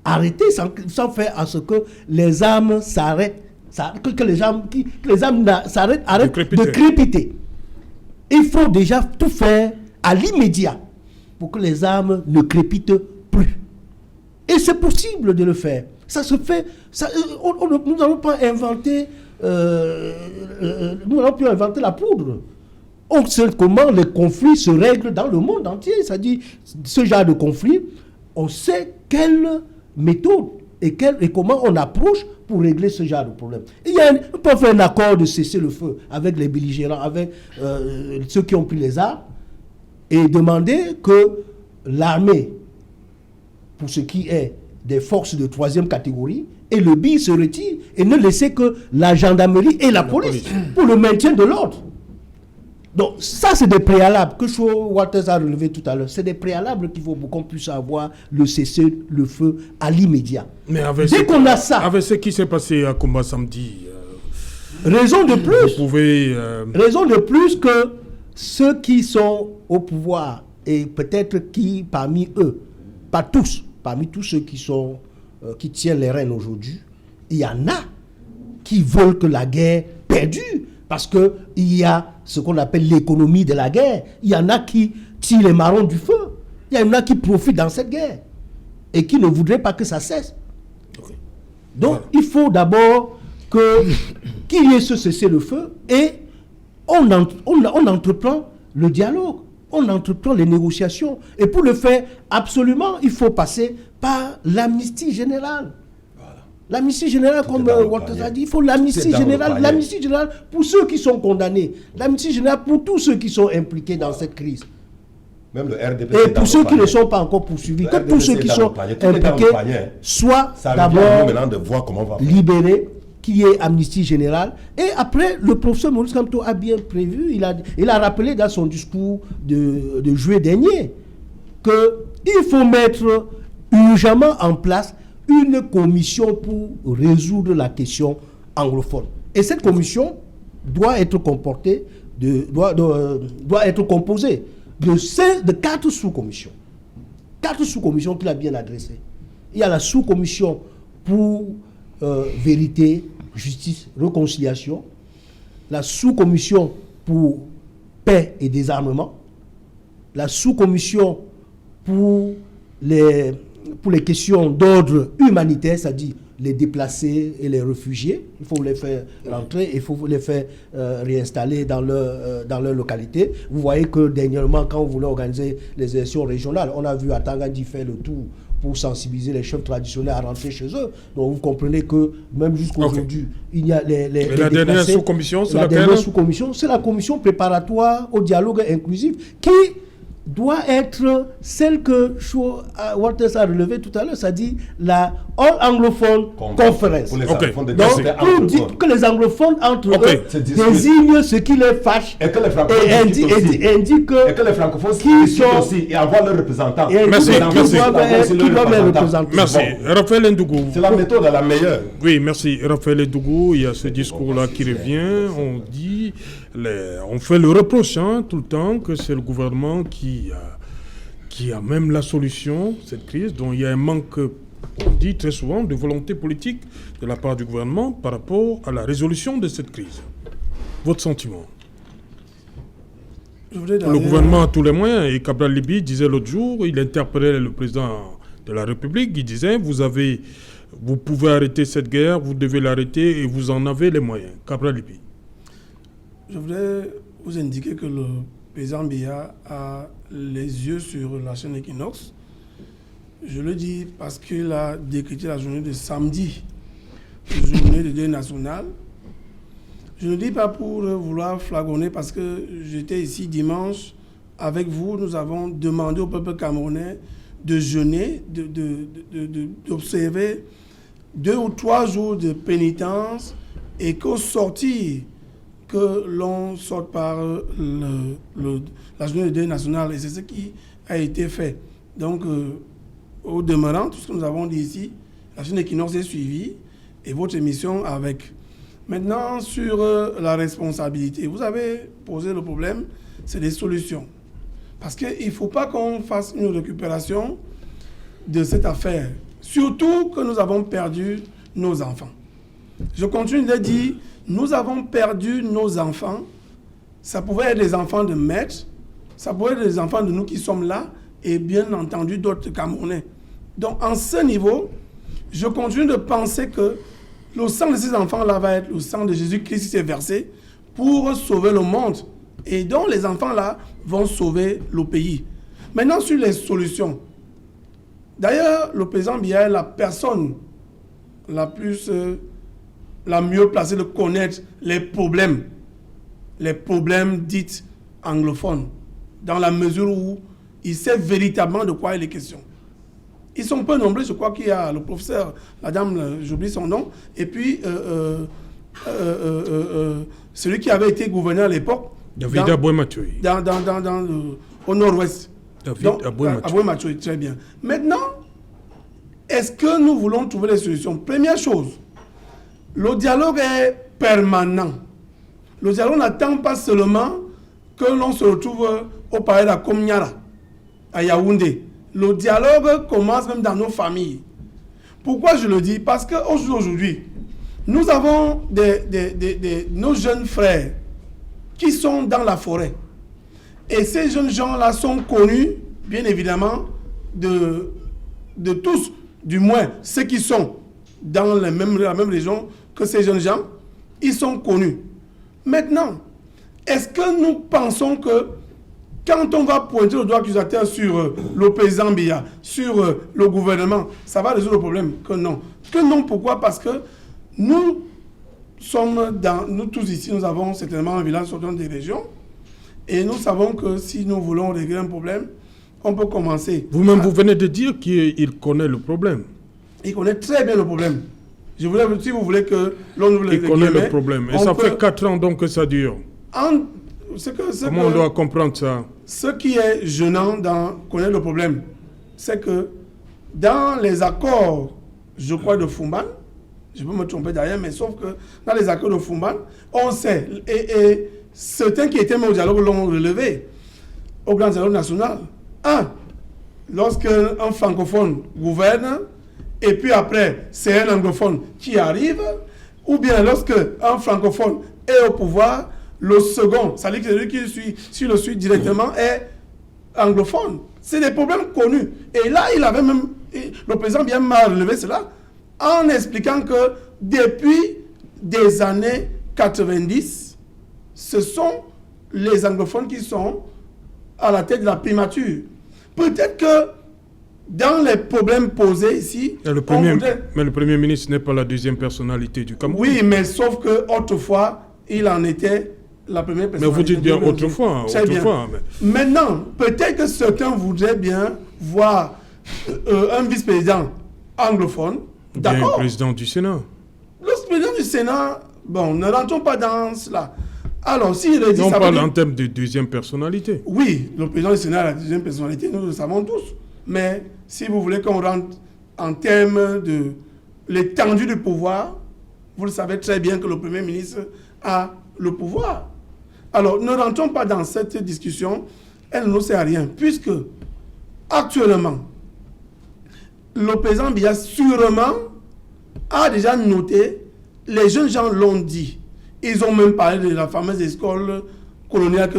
arrêter, sans faire à ce que les armes s'arrêtent, que les armes arrêtent de crépiter. Il faut déjà tout faire à l'immédiat pour que les armes ne crépitent plus. Et c'est possible de le faire. Ça se fait. Nous n'allons pas inventer. Nous n'allons plus inventer la poudre. On sait comment les conflits se règlent dans le monde entier. C'est-à-dire, ce genre de conflit, on sait quelle méthode et comment on approche pour régler ce genre de problème. On peut faire un accord de cesser le feu avec les belligérants, avec ceux qui ont pris les armes, et demander que l'armée, pour ce qui est des forces de 3e catégorie, et le BI se retire et ne laisser que la gendarmerie et la police pour le maintien de l'ordre. Donc ça, c'est des préalables que Showalters a relevé tout à l'heure. C'est des préalables qu'il faut qu'on puisse avoir le cessez-le-feu à l'immédiat. Mais dès qu'on a ça... Avec ce qui s'est passé à Komba samedi... raison de plus. Vous pouvez... Raison de plus que ceux qui sont au pouvoir, et peut-être qui, parmi eux, pas tous, parmi tous ceux qui tiennent les rênes aujourd'hui, il y en a qui veulent que la guerre perdure, parce qu'il y a ce qu'on appelle l'économie de la guerre. Il y en a qui tirent les marrons du feu. Il y en a qui profitent dans cette guerre et qui ne voudraient pas que ça cesse. Okay. Donc, il faut d'abord qu'il y ait ce cessez-le-feu et on entreprend le dialogue, on entreprend les négociations. Et pour le faire, absolument, il faut passer par l'amnistie générale. L'amnistie générale, comme Walters a dit, il faut l'amnistie générale. L'amnistie générale pour ceux qui sont condamnés. L'amnistie générale pour tous ceux qui sont impliqués dans cette crise. Même le RDP. Et pour ceux qui ne sont pas encore poursuivis, que tous ceux qui sont impliqués soient d'abord libérés, qu'il y ait amnistie générale. Et après, le professeur Maurice Kamto a bien prévu, il a rappelé dans son discours de juillet dernier qu'il faut mettre urgemment en place une commission pour résoudre la question anglophone. Et cette commission doit être composée de 4 sous-commissions. 4 sous-commissions qu'il a bien adressées. Il y a la sous-commission pour vérité, justice, réconciliation, la sous-commission pour paix et désarmement, la sous-commission pour les questions d'ordre humanitaire, c'est-à-dire les déplacés et les réfugiés. Il faut les faire rentrer, il faut les faire réinstaller dans leur localité. Vous voyez que dernièrement, quand on voulait organiser les élections régionales, on a vu Atangandi faire le tour pour sensibiliser les chefs traditionnels à rentrer chez eux. Donc vous comprenez que même jusqu'aujourd'hui, il y a la dernière sous-commission, c'est laquelle ? La dernière sous-commission, c'est la commission préparatoire au dialogue inclusif qui doit être celle que Walters a relevée tout à l'heure, c'est-à-dire la All Anglophone Conference. Donc, pour que les anglophones entre eux désignent ce qui les fâche et que les francophones indiquent que les francophones discutent aussi et avoir leurs représentants. Merci. Qui doivent les représenter. Merci. Raphaël Ndougou. C'est la méthode la meilleure. Oui, merci. Raphaël Ndougou, il y a ce discours-là qui revient. On fait le reproche tout le temps que c'est le gouvernement qui a même la solution, cette crise, dont il y a un manque, on dit très souvent, de volonté politique de la part du gouvernement par rapport à la résolution de cette crise. Votre sentiment ? Le gouvernement a tous les moyens, et Cabral Libby disait l'autre jour, il interpellait le président de la République, il disait, vous pouvez arrêter cette guerre, vous devez l'arrêter et vous en avez les moyens. Cabral Libby. Je voudrais vous indiquer que le président Biya a les yeux sur la chaîne Equinox. Je le dis parce qu'il a décrété la journée de samedi, journée de deuil national. Je ne le dis pas pour vouloir flagorner parce que j'étais ici dimanche avec vous. Nous avons demandé au peuple camerounais de jeûner, d'observer 2 ou 3 jours de pénitence et qu'au sortir, que l'on sorte par la journée de deuil national. Et c'est ce qui a été fait. Donc, au demeurant, tout ce que nous avons dit ici, la chaîne Equinox est suivie et votre émission avec. Maintenant, sur la responsabilité, vous avez posé le problème, c'est des solutions. Parce qu'il ne faut pas qu'on fasse une récupération de cette affaire. Surtout que nous avons perdu nos enfants. Je continue de dire, nous avons perdu nos enfants. Ça pouvait être des enfants de maîtres, ça pouvait être des enfants de nous qui sommes là, et bien entendu d'autres Camerounais. Donc, en ce niveau, je continue de penser que le sang de ces enfants-là va être le sang de Jésus-Christ qui s'est versé pour sauver le monde. Et donc, les enfants-là vont sauver le pays. Maintenant, sur les solutions. D'ailleurs, le président Biya est la personne la mieux placée de connaître les problèmes dits anglophones, dans la mesure où il sait véritablement de quoi il est question. Ils sont peu nombreux, je crois qu'il y a le professeur, la dame, j'oublie son nom, et puis celui qui avait été gouverneur à l'époque, David Aboué-Mathieu. Au nord-ouest. David Aboué-Mathieu, très bien. Maintenant, est-ce que nous voulons trouver des solutions? Première chose, le dialogue est permanent. Le dialogue n'attend pas seulement que l'on se retrouve au palais de la Komniara, à Yaoundé. Le dialogue commence même dans nos familles. Pourquoi je le dis? Parce qu'aujourd'hui, nous avons nos jeunes frères qui sont dans la forêt. Et ces jeunes gens-là sont connus, bien évidemment, de tous, du moins ceux qui sont dans la même région que ces jeunes gens, ils sont connus. Maintenant, est-ce que nous pensons que quand on va pointer le doigt accusateur sur le président Biya, sur le gouvernement, ça va résoudre le problème? Que non. Que non, pourquoi? Parce que nous tous ici, nous avons certainement un village sur des régions, et nous savons que si nous voulons régler un problème, on peut commencer. Vous-même, vous venez de dire qu'il connaît le problème. Il connaît très bien le problème. Si vous voulez que l'on ouvre il connaît le problème. Et ça fait 4 ans donc que ça dure. Comment on doit comprendre ça? Ce qui est gênant dans connaître le problème, c'est que dans les accords, je crois, de Fumban, je peux me tromper derrière, mais sauf que dans les accords de Fumban, on sait, et certains qui étaient même au dialogue l'ont relevé, au grand dialogue national. Lorsque un francophone gouverne, et puis après, c'est un anglophone qui arrive, ou bien lorsque un francophone est au pouvoir, le second, c'est-à-dire que celui qui le suit directement, est anglophone. C'est des problèmes connus. Et là, le président Biya m'a relevé cela, en expliquant que depuis des années 90, ce sont les anglophones qui sont à la tête de la primature. Peut-être que dans les problèmes posés ici... Mais le Premier ministre n'est pas la deuxième personnalité du Cameroun. Oui, mais sauf qu'autrefois, il en était la première personnalité. Mais vous dites bien autrefois. Maintenant, peut-être que certains voudraient bien voir un vice-président anglophone. D'accord. Le président du Sénat. Le président du Sénat, bon, ne rentrons pas dans cela. Alors, s'il dit... On parle en termes de deuxième personnalité. Oui, le président du Sénat est la deuxième personnalité, nous le savons tous. Mais si vous voulez qu'on rentre en termes de l'étendue du pouvoir, vous le savez très bien que le Premier ministre a le pouvoir. Alors, ne rentrons pas dans cette discussion, elle ne nous sert à rien, puisque actuellement, le président Biya sûrement a déjà noté, les jeunes gens l'ont dit, ils ont même parlé de la fameuse école coloniale,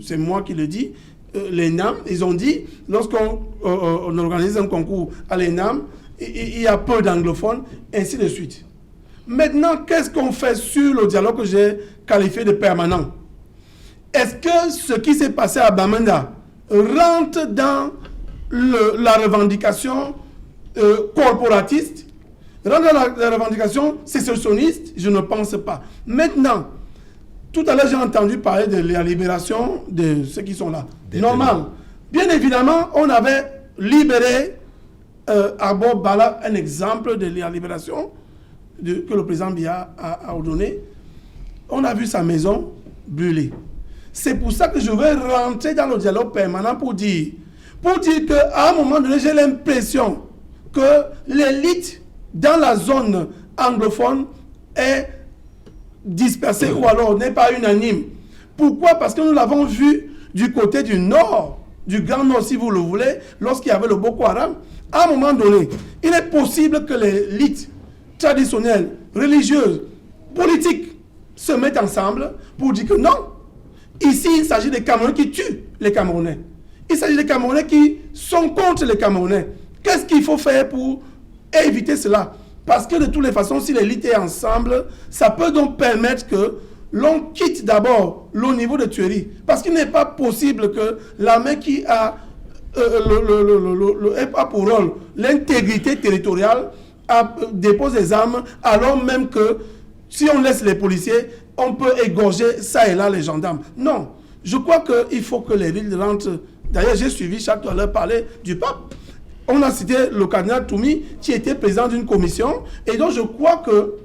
c'est moi qui le dis, l'ENAM, ils ont dit, lorsqu'on organise un concours à l'ENAM, il y a peu d'anglophones, ainsi de suite. Maintenant, qu'est-ce qu'on fait sur le dialogue que j'ai qualifié de permanent? Est-ce que ce qui s'est passé à Bamenda rentre dans la revendication corporatiste, rentre dans la revendication sécessionniste? Je ne pense pas. Maintenant, tout à l'heure, j'ai entendu parler de la libération de ceux qui sont là. Normal. Bien évidemment, on avait libéré Abo Bala, un exemple de la libération que le président Biya a ordonné, on a vu sa maison brûler. C'est pour ça que je veux rentrer dans le dialogue permanent pour dire qu'à un moment donné, j'ai l'impression que l'élite dans la zone anglophone est dispersée ou alors n'est pas unanime. Pourquoi? Parce que nous l'avons vu du côté du nord, du Grand Nord si vous le voulez, lorsqu'il y avait le Boko Haram. À un moment donné, il est possible que l'élite traditionnelle, religieuse, politique se mettent ensemble pour dire que non, ici il s'agit des Camerounais qui tuent les Camerounais. Il s'agit des Camerounais qui sont contre les Camerounais. Qu'est-ce qu'il faut faire pour éviter cela? Parce que de toutes les façons, si l'élite est ensemble, ça peut donc permettre que l'on quitte d'abord le niveau de tuerie. Parce qu'il n'est pas possible que l'armée qui a pour rôle l'intégrité territoriale dépose des armes, alors même que si on laisse les policiers, on peut égorger ça et là les gendarmes. Non, je crois qu'il faut que les villes rentrent. D'ailleurs, j'ai suivi chaque fois leur parler du pape. On a cité le cardinal Toumi qui était président d'une commission. Et donc, je crois que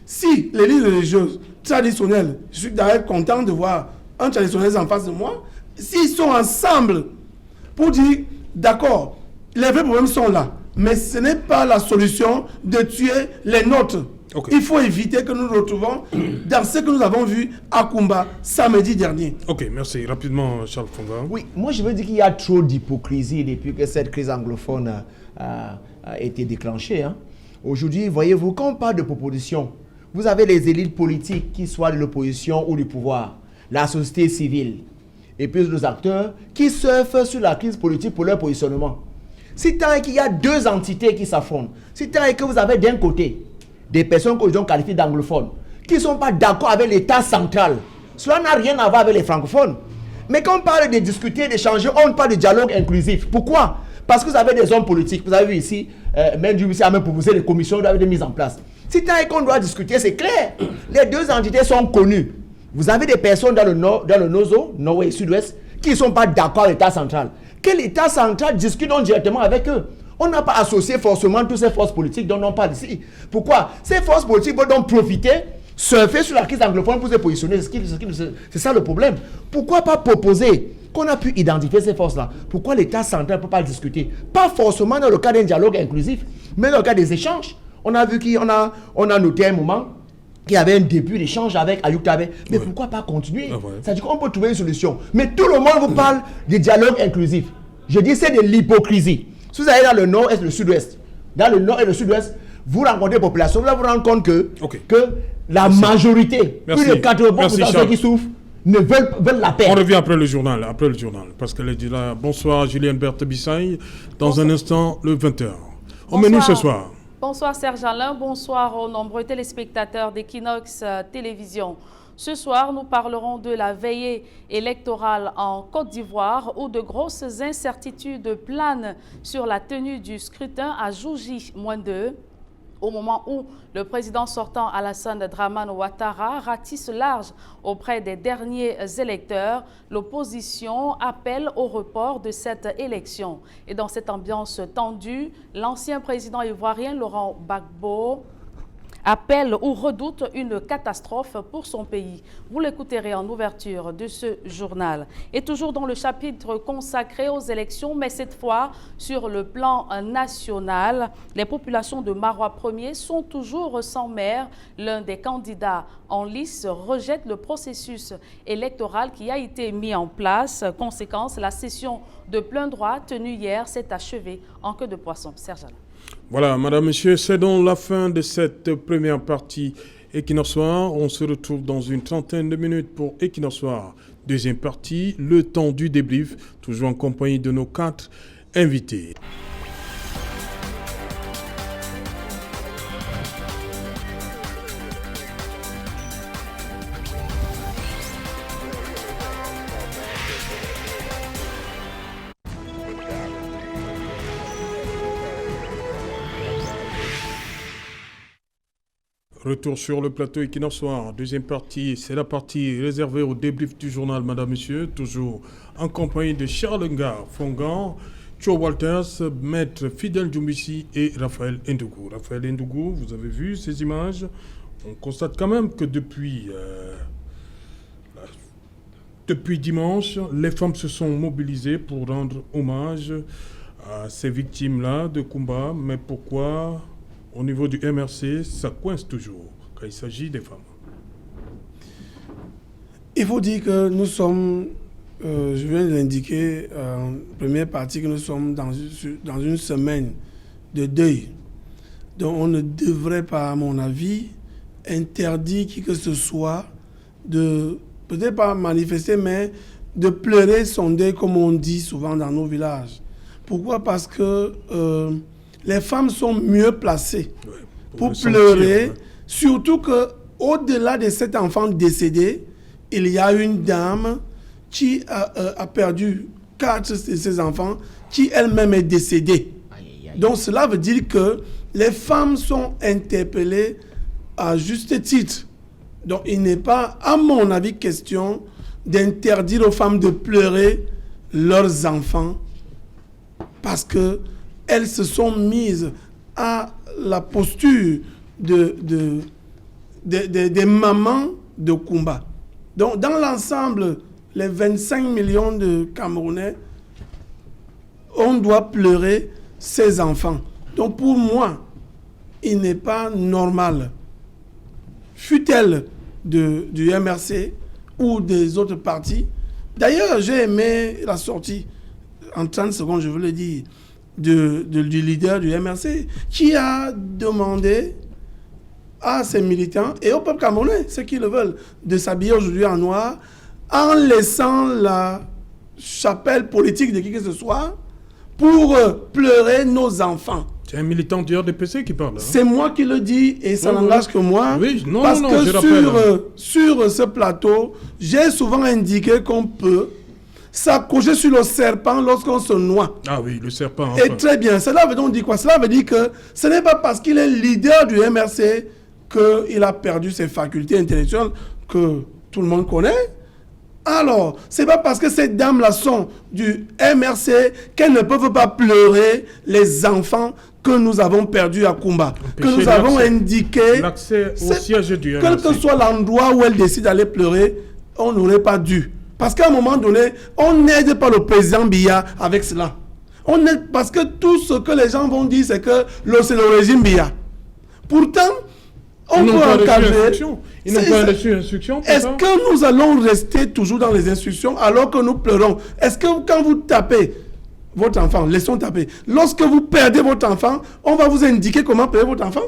si les villes religieuses traditionnelles, je suis d'ailleurs content de voir un traditionnel en face de moi, s'ils sont ensemble pour dire, d'accord, les vrais problèmes sont là, mais ce n'est pas la solution de tuer les nôtres. Okay. Il faut éviter que nous nous retrouvons dans ce que nous avons vu à Kumba samedi dernier. Ok, merci. Rapidement, Charles Fonga. Oui, moi je veux dire qu'il y a trop d'hypocrisie depuis que cette crise anglophone a été déclenchée. Hein. Aujourd'hui, voyez-vous, quand on parle de proposition, vous avez les élites politiques qui soient de l'opposition ou du pouvoir, la société civile, et puis les acteurs qui surfent sur la crise politique pour leur positionnement. Si tant qu'il y a deux entités qui s'affrontent, si tant que vous avez d'un côté des personnes que l'on qualifie d'anglophones, qui ne sont pas d'accord avec l'État central. Cela n'a rien à voir avec les francophones. Mais quand on parle de discuter, d'échanger, on parle de dialogue inclusif. Pourquoi? Parce que vous avez des hommes politiques. Vous avez vu ici, même du a même proposé des commissions de mise en place. Si tant qu'on doit discuter, c'est clair. Les deux entités sont connues. Vous avez des personnes dans le nord, dans le Nozo, nord et sud-ouest, qui ne sont pas d'accord avec l'État central. Que l'État central discute directement avec eux. On n'a pas associé forcément toutes ces forces politiques dont on parle ici. Pourquoi? Ces forces politiques vont donc profiter, surfer sur la crise anglophone pour se positionner. C'est ça le problème. Pourquoi pas proposer qu'on a pu identifier ces forces-là? Pourquoi l'État central ne peut pas le discuter? Pas forcément dans le cas d'un dialogue inclusif, mais dans le cas des échanges. On a vu qu'on a noté un moment qu'il y avait un début d'échange avec Ayuk Tabe. Mais pourquoi pas continuer? C'est-à-dire qu'on peut trouver une solution. Mais tout le monde vous parle de dialogue inclusif. Je dis c'est de l'hypocrisie. Si vous allez dans le nord et le sud-ouest, dans le nord et le sud-ouest, vous rencontrez des populations, vous allez vous rendre compte que la majorité, plus de 80% de ceux qui souffrent, ne veulent la paix. On revient après le journal, parce qu'elle est dit là. Bonsoir Julien Berthe Bissaï. Dans un instant, le 20h. Au menu ce soir. Bonsoir Serge Alain, bonsoir aux nombreux téléspectateurs d'Equinox Télévision. Ce soir, nous parlerons de la veillée électorale en Côte d'Ivoire où de grosses incertitudes planent sur la tenue du scrutin à Jouji-2, au moment où le président sortant Alassane Dramane Ouattara ratisse large auprès des derniers électeurs. L'opposition appelle au report de cette élection. Et dans cette ambiance tendue, l'ancien président ivoirien Laurent Gbagbo appelle ou redoute une catastrophe pour son pays. Vous l'écouterez en ouverture de ce journal. Et toujours dans le chapitre consacré aux élections, mais cette fois sur le plan national, les populations de Marois 1er sont toujours sans maire. L'un des candidats en lice rejette le processus électoral qui a été mis en place. Conséquence, la session de plein droit tenue hier s'est achevée en queue de poisson. Serge Alain. Voilà, madame, monsieur, c'est donc la fin de cette première partie Equinox Soir. On se retrouve dans une trentaine de minutes pour Equinox Soir. Deuxième partie, le temps du débrief, toujours en compagnie de nos 4 invités. Retour sur le plateau Equinox Soir. Deuxième partie, c'est la partie réservée au débrief du journal, madame, monsieur. Toujours en compagnie de Charles Nga Fongan, Cho Walters, Maître Fidel Djoumbissi et Raphaël Ndougou. Raphaël Ndougou, vous avez vu ces images. On constate quand même que depuis dimanche, les femmes se sont mobilisées pour rendre hommage à ces victimes-là de combat. Mais pourquoi, au niveau du MRC, ça coince toujours quand il s'agit des femmes? Il faut dire que nous sommes, je viens de l'indiquer en première partie, que nous sommes dans une semaine de deuil. Donc on ne devrait pas, à mon avis, interdire qui que ce soit de, peut-être pas manifester, mais de pleurer son deuil, comme on dit souvent dans nos villages. Pourquoi? Parce que les femmes sont mieux placées pour pleurer, surtout qu'au-delà de cet enfant décédé, il y a une dame qui a perdu 4 de ses enfants, qui elle-même est décédée. Donc cela veut dire que les femmes sont interpellées à juste titre. Donc il n'est pas, à mon avis, question d'interdire aux femmes de pleurer leurs enfants parce qu'elles se sont mises à la posture des mamans de combat. Donc dans l'ensemble, les 25 millions de Camerounais, on doit pleurer ces enfants. Donc pour moi, il n'est pas normal, fût-elle du MRC ou des autres partis. D'ailleurs, j'ai aimé la sortie, en 30 secondes, je veux le dire, du leader du MRC, qui a demandé à ses militants et au peuple camerounais, ceux qui le veulent, de s'habiller aujourd'hui en noir, en laissant la chapelle politique de qui que ce soit pour pleurer nos enfants. C'est un militant du RDPC qui parle. Hein? C'est moi qui le dis et ça n'engage que moi. Oui, non, parce non, que je rappelle. sur ce plateau, j'ai souvent indiqué qu'on peut s'accrocher sur le serpent lorsqu'on se noie. Ah oui, le serpent. Enfin. Et très bien. Cela veut donc dire quoi? Cela veut dire que ce n'est pas parce qu'il est leader du MRC qu'il a perdu ses facultés intellectuelles que tout le monde connaît. Alors, c'est pas parce que ces dames-là sont du MRC qu'elles ne peuvent pas pleurer les enfants que nous avons perdus à Kumba, que nous avons indiqué l'accès au siège du MRC. Quel que soit l'endroit où elles décident d'aller pleurer, on n'aurait pas dû. Parce qu'à un moment donné, on n'aide pas le président Biya avec cela. On aide parce que tout ce que les gens vont dire, c'est que c'est le régime Biya. Pourtant, on peut encadrer. Ils n'ont pas reçu instruction. Est-ce que nous allons rester toujours dans les instructions alors que nous pleurons? Est-ce que quand vous tapez votre enfant, laissons taper. Lorsque vous perdez votre enfant, on va vous indiquer comment pleurer votre enfant?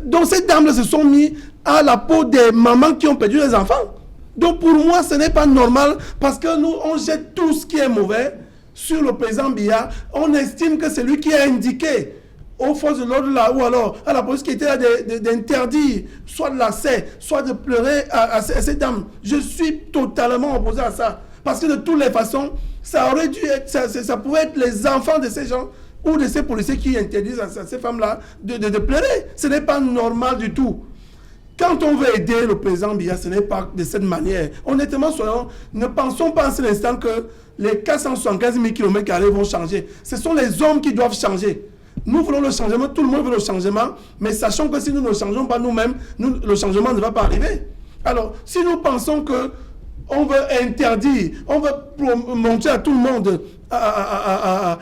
Donc ces dames-là se sont mis à la peau des mamans qui ont perdu les enfants. Donc pour moi, ce n'est pas normal parce que nous, on jette tout ce qui est mauvais sur le président Biya. On estime que c'est lui qui a indiqué aux forces de l'ordre là, ou alors à la police qui était là d'interdire soit de l'accès, soit de pleurer à ces dames. Je suis totalement opposé à ça. Parce que de toutes les façons, ça aurait dû être, ça pouvait être les enfants de ces gens ou de ces policiers qui interdisent à ces femmes-là de pleurer. Ce n'est pas normal du tout. Quand on veut aider le président Biya, ce n'est pas de cette manière. Honnêtement, ne pensons pas en cet instant que les 475 000 km² vont changer. Ce sont les hommes qui doivent changer. Nous voulons le changement, tout le monde veut le changement, mais sachons que si nous ne changeons pas nous-mêmes, le changement ne va pas arriver. Alors, si nous pensons que on veut interdire, on veut montrer à tout le monde, à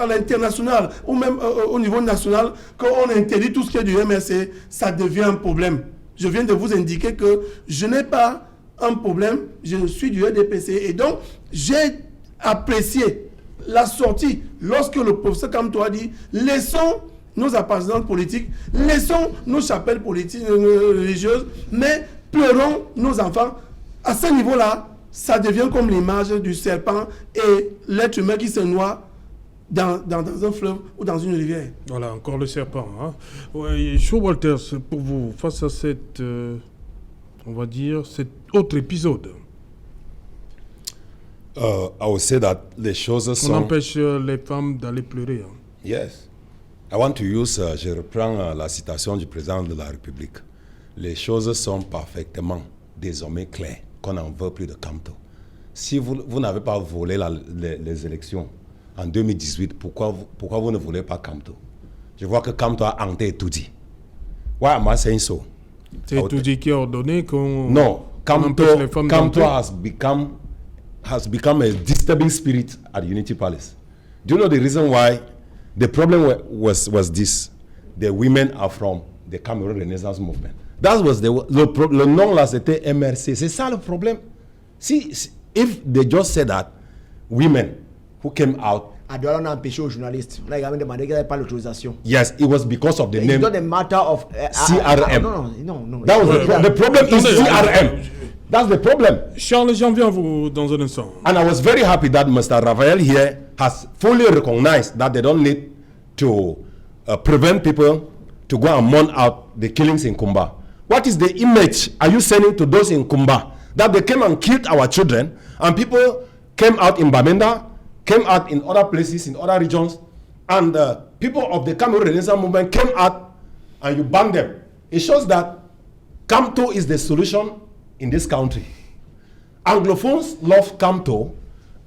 l'international, ou même au niveau national, qu'on interdit tout ce qui est du MRC, ça devient un problème. Je viens de vous indiquer que je n'ai pas un problème, je suis du RDPC, et donc j'ai apprécié la sortie, lorsque le professeur Kamto a dit, laissons nos appartenances politiques, laissons nos chapelles politiques, religieuses, mais pleurons nos enfants. À ce niveau-là, ça devient comme l'image du serpent et l'être humain qui se noie dans un fleuve ou dans une rivière. Voilà, encore le serpent. Hein? Ouais, Cho Walters, pour vous, face à cette, on va dire, cet autre épisode. I would say that les choses sont... On empêche les femmes d'aller pleurer. Hein. Yes. I want to use, je reprends la citation du président de la République. Les choses sont parfaitement désormais claires, qu'on n'en veut plus de Kamto. Si vous n'avez pas volé les élections, en 2018, pourquoi vous ne voulez pas Kamto? Je vois que Kamto a hanté Toudi. Why am I saying so? C'est Toudi qui a ordonné qu'on... No, Kamto has become a disturbing spirit at Unity Palace. Do you know the reason why? The problem was this. The women are from the Cameroon Renaissance Movement. That was le nom là, c'était MRC. C'est ça le problème. If they just said that women who came out, à Douala, on a empêché aux journalistes. Là, il a demandé qu'il n'y avait pas l'autorisation. yes, it was because of the name. It's not a matter of CRM. No. That was the problem is CRM. That's the problem. Charles, j'en viens à vous dans un instant. And I was very happy that Mr. Raphael here has fully recognized that they don't need to prevent people to go and mourn out the killings in Kumba. What is the image are you sending to those in Kumba? That they came and killed our children, and people came out in Bamenda, came out in other places, in other regions, and people of the Cameroon Renaissance Movement came out and you banned them. It shows that Kamto is the solution in this country. Anglophones love Kamto,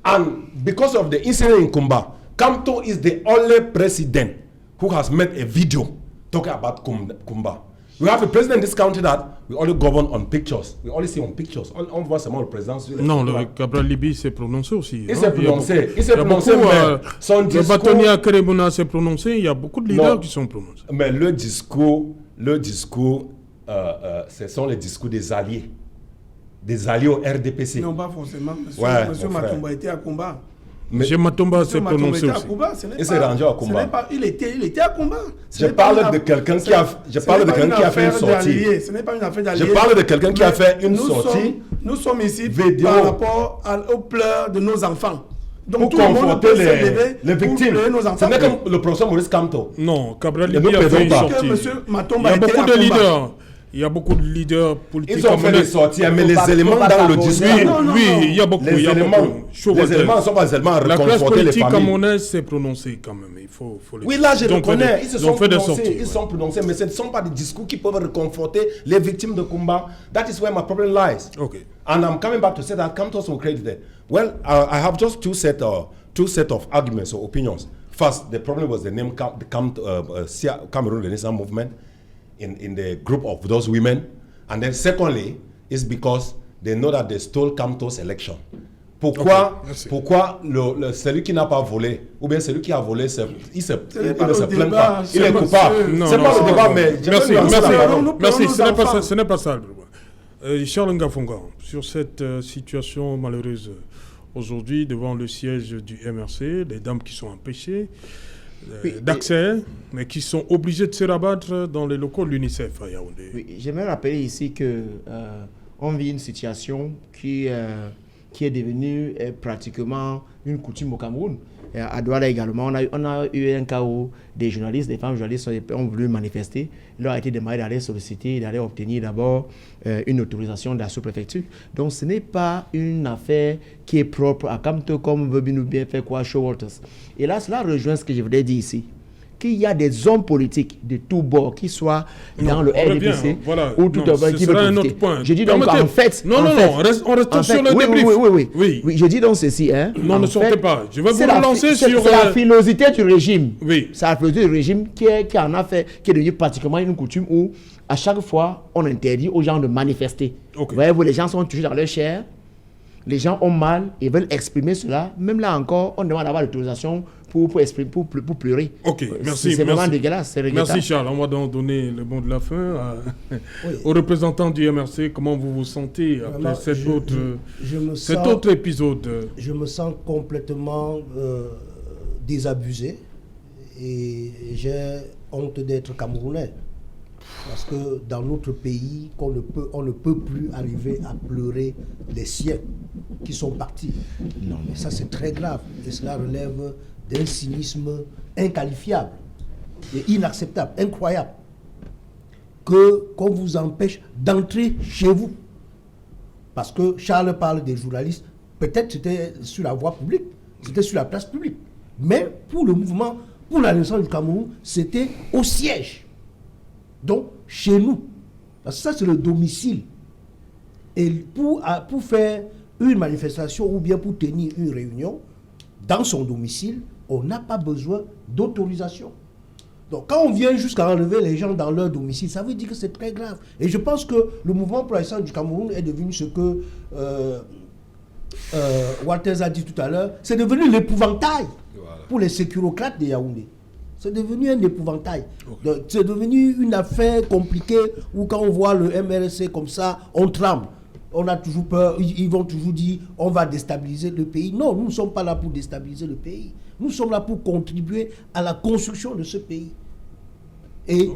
and because of the incident in Kumba, Kamto is the only president who has made a video talking about Kumba. We have a president in this country that we only govern on pictures. We only see on pictures. On voit seulement le président. Non, le Cabral Libi s'est prononcé aussi. Il s'est prononcé. Il s'est prononcé, mais son discours... Le bâtonnier à Kerebuna s'est prononcé. Il y a beaucoup de leaders qui sont prononcés. Mais le discours, ce sont les discours des alliés. Des alliés au RDPC. Non, pas forcément. Monsieur Matomba était à combat. M. Matomba s'est prononcé aussi. Il s'est rendu à combat. Il était à combat. Je parle de quelqu'un qui a fait une sortie. Ce n'est pas une affaire d'alliés. Je parle de quelqu'un qui a fait une sortie. Nous sommes ici vidéo par rapport aux pleurs de nos enfants. Donc pour conforter les victimes. Ce n'est comme le professeur Maurice Kamto. Non, Cabral Libi a fait une sortie. Il y a beaucoup de leaders politiques. Ils ont fait des sorties, mais les éléments dans le discours. Oui, il y a beaucoup. Les éléments ne sont pas seulement à reconforter les familles. La classe politique camerounaise s'est prononcée quand même. Il faut oui, là je le connais. Ils se sont prononcés. Ils sont prononcés, mais ce ne sont pas des discours qui peuvent reconforter les victimes de Kumba. That is where my problem lies. Okay. And I'm coming back to say that Kamto was created there. Well, I have just two set of arguments or opinions. First, the problem was the name Cameroon Renaissance Movement. In the group of those women, and then secondly is because they know that they stole Kamto's election. Pourquoi celui qui n'a pas volé ou bien celui qui a volé il ne se plaint pas, il est coupable. C'est pas le débat, mais merci. Ce n'est pas ça. Charles Ngafonga, sur cette situation malheureuse aujourd'hui devant le siège du MRC, les dames qui sont empêchées d'accès, mais qui sont obligés de se rabattre dans les locaux de l'UNICEF à Yaoundé. Oui, j'aimerais rappeler ici qu'on vit une situation qui est devenue pratiquement une coutume au Cameroun. À Douala également, on a eu un cas où des journalistes, des femmes journalistes ont voulu manifester. Il leur a été demandé d'aller solliciter, d'aller obtenir d'abord une autorisation de la sous-préfecture. Donc ce n'est pas une affaire qui est propre à Kamto comme veut bien faire quoi Showalters. Et là, cela rejoint ce que je voulais dire ici. Qu'il y a des hommes politiques de tous bords qui soient dans le RDPC ou tout autre qui veulent profiter. Je dis donc en fait... on reste sur le débrief. Oui, je dis donc ceci. Non, ne sortez pas. Je vais vous relancer sur... C'est la philosité du régime. Oui. C'est la philosité du régime qui en a fait, qui est devenue pratiquement une coutume où à chaque fois, on interdit aux gens de manifester. Okay. Voyez-vous, les gens sont toujours dans leur chair. Les gens ont mal et veulent exprimer cela. Même là encore, on demande d'avoir l'autorisation pour pleurer. Ok, merci. C'est vraiment dégueulasse. Merci Charles. On va donc donner le mot de la fin aux représentants du MRC. Comment vous vous sentez après cet autre épisode? Je me sens complètement désabusé et j'ai honte d'être Camerounais. Parce que dans notre pays, on ne peut plus arriver à pleurer les siens qui sont partis. Non, mais ça c'est très grave. Et cela relève d'un cynisme inqualifiable et inacceptable, incroyable. Qu'on vous empêche d'entrer chez vous. Parce que Charles parle des journalistes. Peut-être c'était sur la voie publique, c'était sur la place publique. Mais pour le mouvement, pour la naissance du Cameroun, c'était au siège. Donc, chez nous, parce que ça c'est le domicile. Et pour faire une manifestation ou bien pour tenir une réunion, dans son domicile, on n'a pas besoin d'autorisation. Donc quand on vient jusqu'à enlever les gens dans leur domicile, ça veut dire que c'est très grave. Et je pense que le mouvement pour l'essence du Cameroun est devenu ce que Walters a dit tout à l'heure, c'est devenu l'épouvantail pour les sécurocrates de Yaoundé. C'est devenu un épouvantail. Okay. C'est devenu une affaire compliquée où quand on voit le MRC comme ça, on tremble. On a toujours peur, ils vont toujours dire on va déstabiliser le pays. Non, nous ne sommes pas là pour déstabiliser le pays. Nous sommes là pour contribuer à la construction de ce pays. Et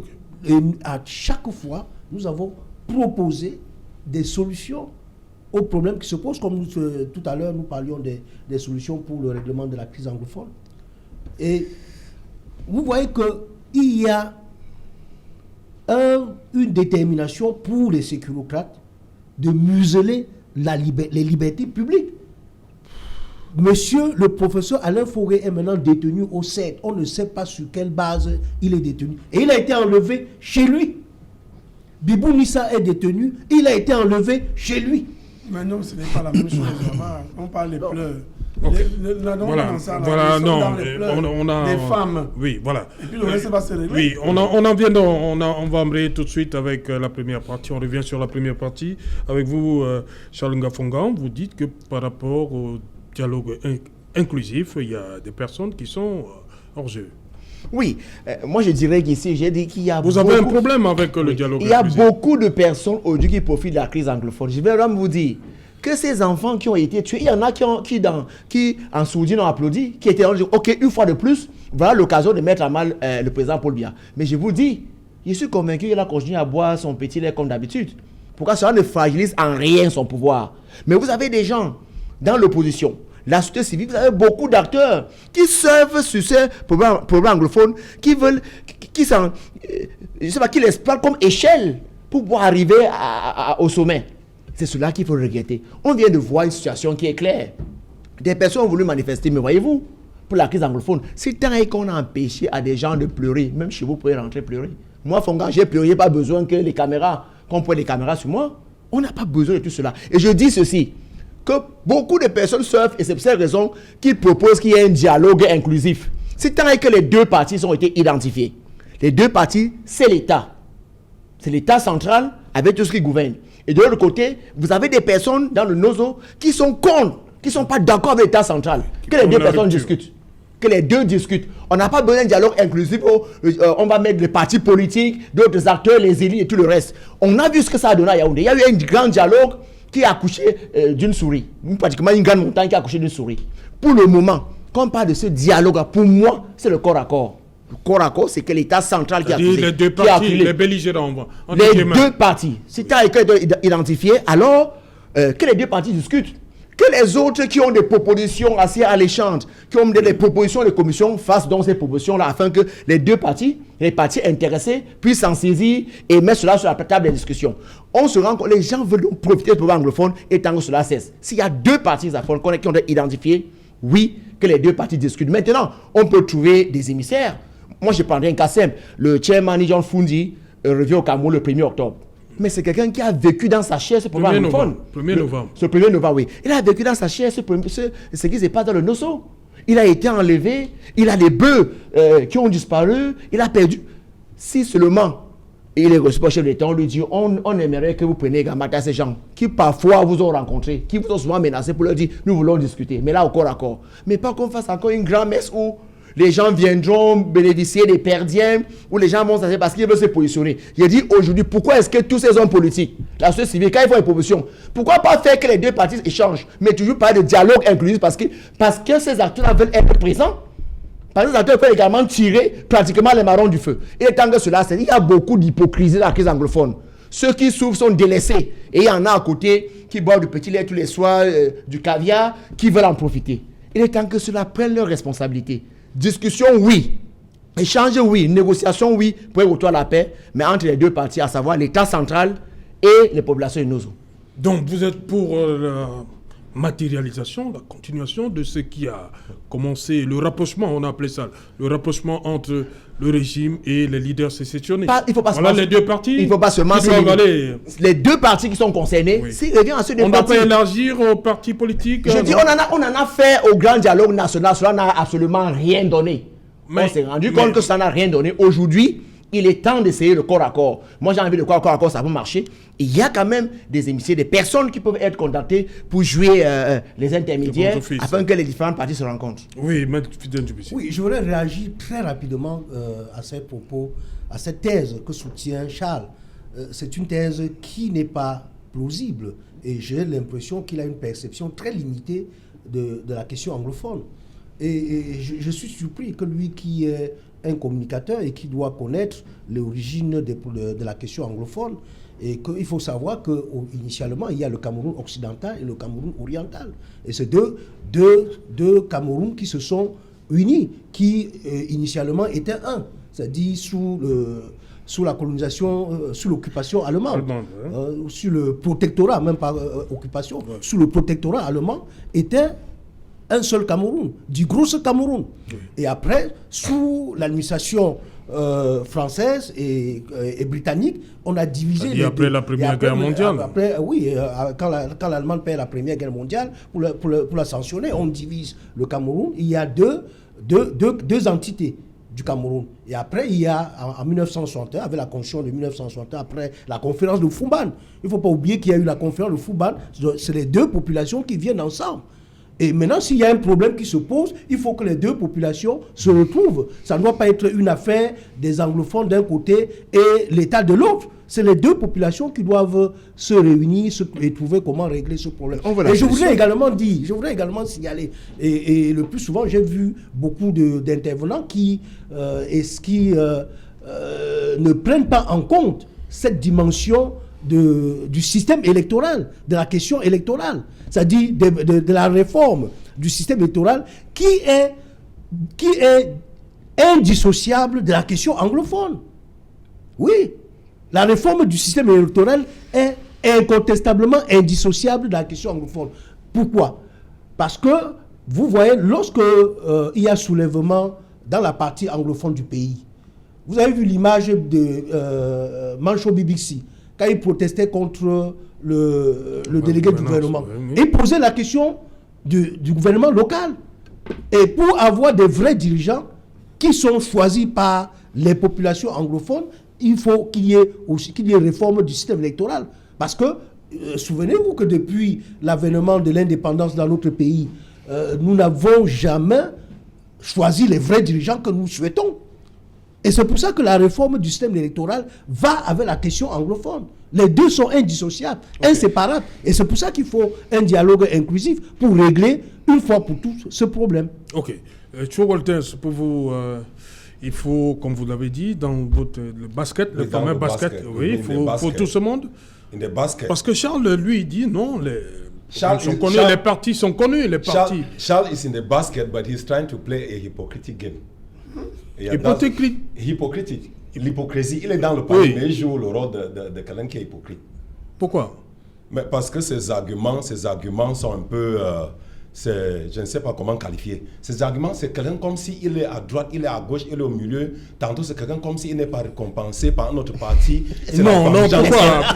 à chaque fois, nous avons proposé des solutions aux problèmes qui se posent. Comme tout à l'heure, nous parlions des solutions pour le règlement de la crise anglophone. Et vous voyez qu'il y a une détermination pour les sécurocrates de museler les libertés publiques. Monsieur le professeur Alain Fauré est maintenant détenu au CED. On ne sait pas sur quelle base il est détenu. Et il a été enlevé chez lui. Bibou Nissa est détenu. Il a été enlevé chez lui. Mais non, ce n'est pas la même chose. On parle des pleurs. Okay. On a des femmes. Oui, voilà. Et puis le reste va se régler. Oui, on va embrayer tout de suite avec la première partie. On revient sur la première partie. Avec vous, Charles Ngafongan, vous dites que par rapport au dialogue inclusif, il y a des personnes qui sont hors jeu. Oui, moi je dirais qu'ici, j'ai dit qu'il y a Vous avez un problème avec le dialogue inclusif. Il y a beaucoup de personnes aujourd'hui qui profitent de la crise anglophone. Je vais même vous dire que ces enfants qui ont été tués, il y en a qui en sourdine ont applaudi, qui étaient dit, ok, une fois de plus, voilà l'occasion de mettre à mal le président Paul Biya. Mais je vous dis, je suis convaincu qu'il a continué à boire son petit lait comme d'habitude. Pourquoi cela ne fragilise en rien son pouvoir? Mais vous avez des gens dans l'opposition, la société civile, vous avez beaucoup d'acteurs qui servent sur ces problèmes anglophones, qui veulent, qui l'exploitent comme échelle pour pouvoir arriver au sommet. C'est cela qu'il faut regretter. On vient de voir une situation qui est claire. Des personnes ont voulu manifester, mais voyez-vous, pour la crise anglophone, c'est tant qu'on a empêché à des gens de pleurer. Même chez vous, vous pouvez rentrer pleurer. Moi, Fonga, j'ai pleuré, pas besoin que les caméras, qu'on prenne les caméras sur moi. On n'a pas besoin de tout cela. Et je dis ceci, que beaucoup de personnes surfent, et c'est pour cette raison qu'ils proposent qu'il y ait un dialogue inclusif. C'est tant que les deux parties ont été identifiées. Les deux parties, c'est l'État. C'est l'État central avec tout ce qui gouverne. Et de l'autre côté, vous avez des personnes dans le NOZO qui sont contre, qui ne sont pas d'accord avec l'État central. Que les deux personnes discutent. Que les deux discutent. On n'a pas besoin d'un dialogue inclusif où on va mettre les partis politiques, d'autres acteurs, les élus et tout le reste. On a vu ce que ça a donné à Yaoundé. Il y a eu un grand dialogue qui a accouché d'une souris. Pratiquement une grande montagne qui a accouché d'une souris. Pour le moment, quand on parle de ce dialogue, pour moi, c'est le corps à corps. Le corps à corps, c'est que l'État central qui a accusé. Les deux parties, les belligérants. Les deux parties. Si tu as identifié, alors que les deux parties discutent. Que les autres qui ont des propositions assez alléchantes, qui ont des propositions de commission, fassent donc ces propositions-là afin que les deux parties, les parties intéressées, puissent s'en saisir et mettre cela sur la table des discussions. On se rend compte, les gens veulent donc profiter du problème anglophone et tant que cela cesse. S'il y a deux parties qui ont identifié, oui, que les deux parties discutent. Maintenant, on peut trouver des émissaires. Moi, je prendrai un cas simple. Le chairman John Fundi revient au Cameroun le 1er octobre. Mais c'est quelqu'un qui a vécu dans sa chair ce problème anglophone. 1er novembre. Ce 1er novembre, oui. Il a vécu dans sa chair ce qui se passe dans le Nosso. Il a été enlevé. Il a des bœufs qui ont disparu. Il a perdu. Si seulement il est reçu par le chef d'État, on lui dit on aimerait que vous preniez garde à ces gens qui parfois vous ont rencontré, qui vous ont souvent menacé pour leur dire nous voulons discuter. Mais là, encore d'accord. Mais pas qu'on fasse encore une grande messe où les gens viendront bénéficier des perdiens, où les gens vont s'asseoir parce qu'ils veulent se positionner. J'ai dit aujourd'hui, pourquoi est-ce que tous ces hommes politiques, la société civile, quand ils font une proposition, pourquoi pas faire que les deux parties échangent, mais toujours parler de dialogue inclusif parce que ces acteurs veulent être présents. Parce que les acteurs peuvent également tirer pratiquement les marrons du feu. Et tant que cela, il y a beaucoup d'hypocrisie dans la crise anglophone. Ceux qui souffrent sont délaissés. Et il y en a à côté qui boivent du petit lait tous les soirs, du caviar, qui veulent en profiter. Il est temps que cela prenne leurs responsabilités. Discussion, oui. Échange, oui. Négociation, oui. Pour retour à la paix. Mais entre les deux parties, à savoir l'État central et les populations de Nozo. Donc, vous êtes pour matérialisation, la continuation de ce qui a commencé, le rapprochement, on a appelé ça, le rapprochement entre le régime et les leaders sécessionnistes. Il faut pas voilà les deux partis. Il ne faut pas se mentir. Les deux partis qui sont concernés, s'il revient à ceux deux partis. On doit pas élargir aux partis politiques. Je dis, on en a fait au grand dialogue national, cela n'a absolument rien donné. On s'est rendu compte que ça n'a rien donné. Aujourd'hui, il est temps d'essayer le corps à corps. Moi, j'ai envie de corps à corps, ça peut marcher. Il y a quand même des émissaires, des personnes qui peuvent être contactées pour jouer les intermédiaires afin que les différentes parties se rencontrent. Oui, M. Fidèle Djibissi. Oui, je voudrais réagir très rapidement à ces propos, à cette thèse que soutient Charles. C'est une thèse qui n'est pas plausible et j'ai l'impression qu'il a une perception très limitée de la question anglophone. Et je suis surpris que lui qui est un communicateur et qui doit connaître l'origine de la question anglophone, et qu'il faut savoir qu'initialement, il y a le Cameroun occidental et le Cameroun oriental. Et c'est deux Camerouns qui se sont unis, qui initialement étaient un, c'est-à-dire sous la colonisation, sous l'occupation allemande, sous le protectorat, même pas occupation, sous le protectorat allemand, était un seul Cameroun, du gros Cameroun. Oui. Et après, sous l'administration française et britannique, on a divisé... Et après la Première Guerre mondiale. Quand l'Allemagne perd la Première Guerre mondiale, pour la sanctionner, on divise le Cameroun. Il y a deux entités du Cameroun. Et après, il y a, en 1961, avec la constitution de 1961, après la conférence de Fouban, il ne faut pas oublier qu'il y a eu la conférence de Fouban, c'est les deux populations qui viennent ensemble. Et maintenant, s'il y a un problème qui se pose, il faut que les deux populations se retrouvent. Ça ne doit pas être une affaire des anglophones d'un côté et l'État de l'autre. C'est les deux populations qui doivent se réunir et trouver comment régler ce problème. Et je voudrais également signaler, et le plus souvent, j'ai vu beaucoup d'intervenants qui ne prennent pas en compte cette dimension du système électoral, de la question électorale, c'est-à-dire de la réforme du système électoral qui est indissociable de la question anglophone. Oui, la réforme du système électoral est incontestablement indissociable de la question anglophone. Pourquoi? Parce que, vous voyez, lorsque il y a soulèvement dans la partie anglophone du pays, vous avez vu l'image de Mancho Bibixi, quand il protestait contre le délégué du gouvernement. Oui. Il posait la question du gouvernement local. Et pour avoir des vrais dirigeants qui sont choisis par les populations anglophones, il faut qu'il y ait réforme du système électoral. Parce que, souvenez-vous que depuis l'avènement de l'indépendance dans notre pays, nous n'avons jamais choisi les vrais dirigeants que nous souhaitons. Et c'est pour ça que la réforme du système électoral va avec la question anglophone. Les deux sont indissociables, inséparables. Et c'est pour ça qu'il faut un dialogue inclusif pour régler une fois pour toutes ce problème. Ok. Cho Walters, pour vous, il faut, comme vous l'avez dit, dans le basket, le fameux basket, oui, il faut tout ce monde. Parce que Charles, lui, il dit non, les partis sont connus, les partis. Charles is in the basket, but he's trying to play a hypocritic game. Hypocritique. L'hypocrisie, il est dans le panier, mais il joue le rôle de quelqu'un qui est hypocrite. Pourquoi? Mais parce que ces arguments sont un peu... je ne sais pas comment qualifier. Ces arguments, c'est quelqu'un comme s'il est à droite, il est à gauche, il est au milieu. Tantôt, c'est quelqu'un comme s'il n'est pas récompensé par notre parti. Non, pourquoi?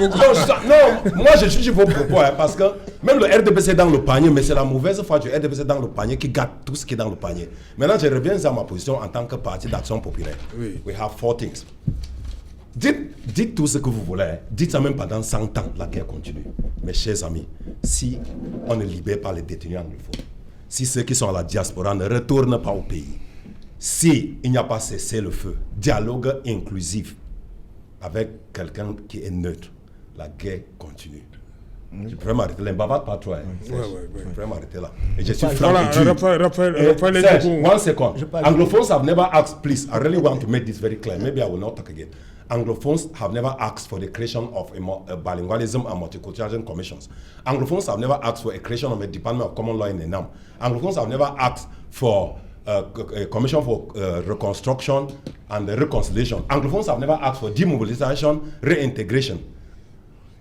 Non, moi je juge vos propos, parce que même le RDPC est dans le panier, mais c'est la mauvaise foi du RDPC dans le panier qui gâte tout ce qui est dans le panier. Maintenant, je reviens à ma position en tant que parti d'action populaire. Oui. We have 4 things. Dites tout ce que vous voulez. Dites ça même pendant 100 ans, la guerre continue. Mes chers amis, si on ne libère pas les détenus anglophones, si ceux qui sont à la diaspora ne retournent pas au pays, si il n'y a pas cessez-le-feu, dialogue inclusif avec quelqu'un qui est neutre, la guerre continue. Je peux m'arrêter là, bavard pas trop. Je peux m'arrêter là. Et je suis franc. Raphaël, 1 second. Anglophones have never asked, please, I really want to make this very clear. Maybe I will not talk again. Anglophones have never asked for the creation of a bilingualism and multiculturalism commissions. Anglophones have never asked for a creation of a Department of Common Law in ENAM. Anglophones have never asked for a commission for reconstruction and reconciliation. Anglophones have never asked for demobilization, reintegration.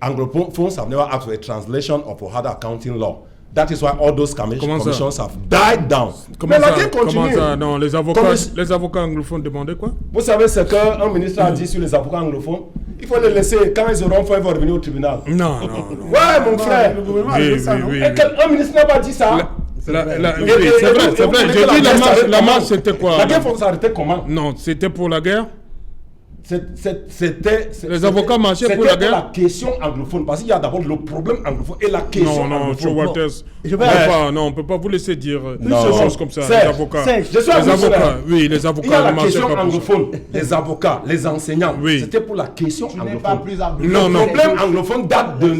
Anglophones have never asked for a translation of Ohada accounting law. That is why all those commissions have died down. Comment Mais la ça, guerre continue. comment ça? Non, les avocats anglophones demandaient quoi? Vous savez ce qu'un ministre a dit sur les avocats anglophones? Il faut les laisser. Quand ils auront faim, ils vont revenir au tribunal. Non. Ouais, mon frère. Le gouvernement a dit ça, non? oui. Et un ministre n'a pas dit ça. Oui, c'est vrai. J'ai J'ai dit la marche, c'était quoi? La guerre, il faut s'arrêter comment? Non, c'était pour la guerre. Les avocats marchaient pour la guerre. la question anglophone, parce qu'il y a d'abord le problème anglophone et la question Non, anglophone. Joe Walters. Je vais On ne peut pas vous laisser dire des Non. choses comme ça. Serge, Les avocats. Serge, je suis Les anglophone. avocats, oui, les Il y a avocats la ne marchaient question pas pour ça. anglophone, les avocats, les enseignants. Oui. C'était pour la question Tu n'es pas anglophone. plus anglophone. Non, Le non. problème anglophone date de Non,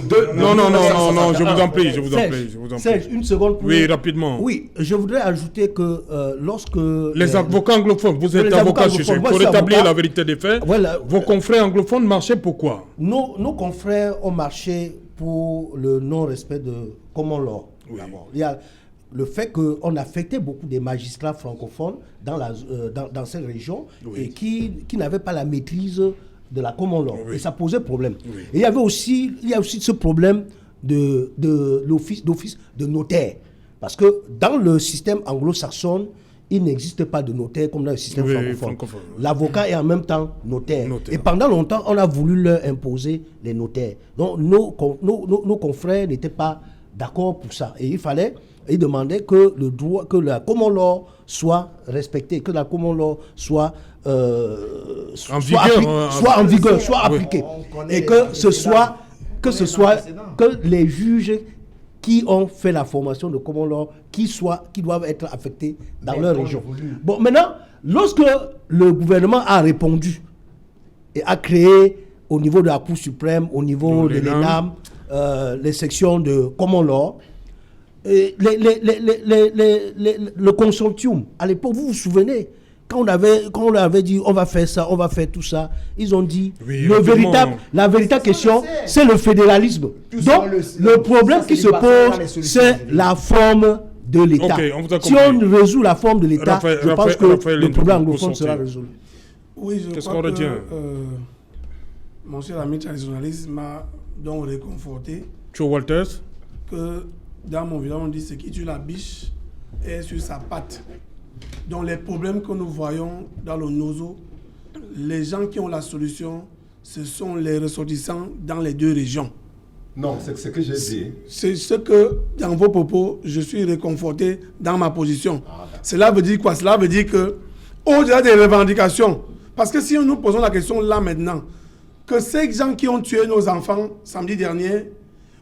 je vous en 1961. prie, je vous en Serge, prie. Je vous en Serge, prie. une seconde pour... Oui, rapidement. Oui, je voudrais ajouter que lorsque... Les avocats anglophones, vous êtes les avocat avocats chez eux. anglophones, moi, Pour je suis rétablir avocat. la vérité des faits, Voilà. vos confrères anglophones marchaient pourquoi? Nos confrères ont marché pour le non-respect de common law. Oui. D'abord. Il y a le fait qu'on affectait beaucoup des magistrats francophones dans ces régions et qui n'avaient pas la maîtrise de la common law. Oui. Et ça posait problème. Oui. Et il y a aussi ce problème de l'office de notaire. Parce que dans le système anglo-saxon, il n'existe pas de notaire comme dans le système francophone. L'avocat est en même temps notaire. Et pendant longtemps, on a voulu leur imposer les notaires. Donc nos confrères n'étaient pas d'accord pour ça. Et ils demandaient que la common law soit respectée, que la common law soit en vigueur, soit appliquée. Et que les juges qui ont fait la formation de common law, qui doivent être affectés dans leur région. Bon, maintenant, lorsque le gouvernement a répondu et a créé au niveau de la Cour suprême, au niveau de l'ENAM, les sections de common law, le consortium, à l'époque, vous vous souvenez, quand on avait dit on va faire ça, on va faire tout ça, ils ont dit la véritable question, c'est le fédéralisme. Donc le problème qui se pose, c'est la forme de l'État. Si on résout la forme de l'État, je pense que le problème anglophone sera résolu. Oui, je crois que mon cher ami traditionnaliste m'a donc réconforté. Joe Walters. Que dans mon village, on dit ce qui tue la biche est sur sa patte. Donc les problèmes que nous voyons dans le Nozo, les gens qui ont la solution, ce sont les ressortissants dans les deux régions. Non, c'est ce que j'ai dit. C'est ce que, dans vos propos, je suis réconforté dans ma position. Cela veut dire quoi? Cela veut dire que, au-delà des revendications, parce que si nous posons la question là maintenant, que ces gens qui ont tué nos enfants samedi dernier,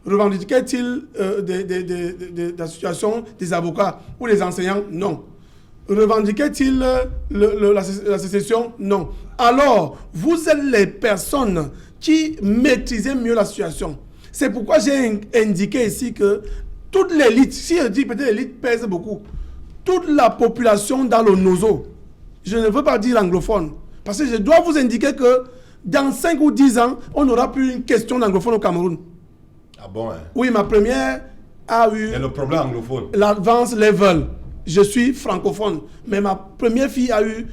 revendiquaient-ils la situation des avocats ou des enseignants? Non. Revendiquait-il la sécession? Non. Alors, vous êtes les personnes qui maîtrisez mieux la situation. C'est pourquoi j'ai indiqué ici que toute l'élite, si je dis peut-être l'élite pèse beaucoup, toute la population dans le Nozo, je ne veux pas dire anglophone, parce que je dois vous indiquer que dans 5 ou 10 ans, on n'aura plus une question d'anglophone au Cameroun. Ah bon, hein? Oui, ma première a eu... Et le problème anglophone. L'advance level. Je suis francophone, mais ma première fille a eu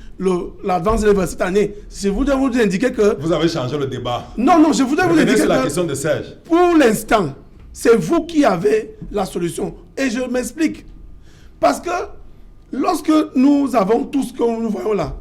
l'advance level cette année. Je voudrais vous indiquer que... Vous avez changé le débat. Non, je voudrais vous indiquer sur la que... question de Serge. Pour l'instant, c'est vous qui avez la solution. Et je m'explique. Parce que lorsque nous avons tout ce que nous voyons là,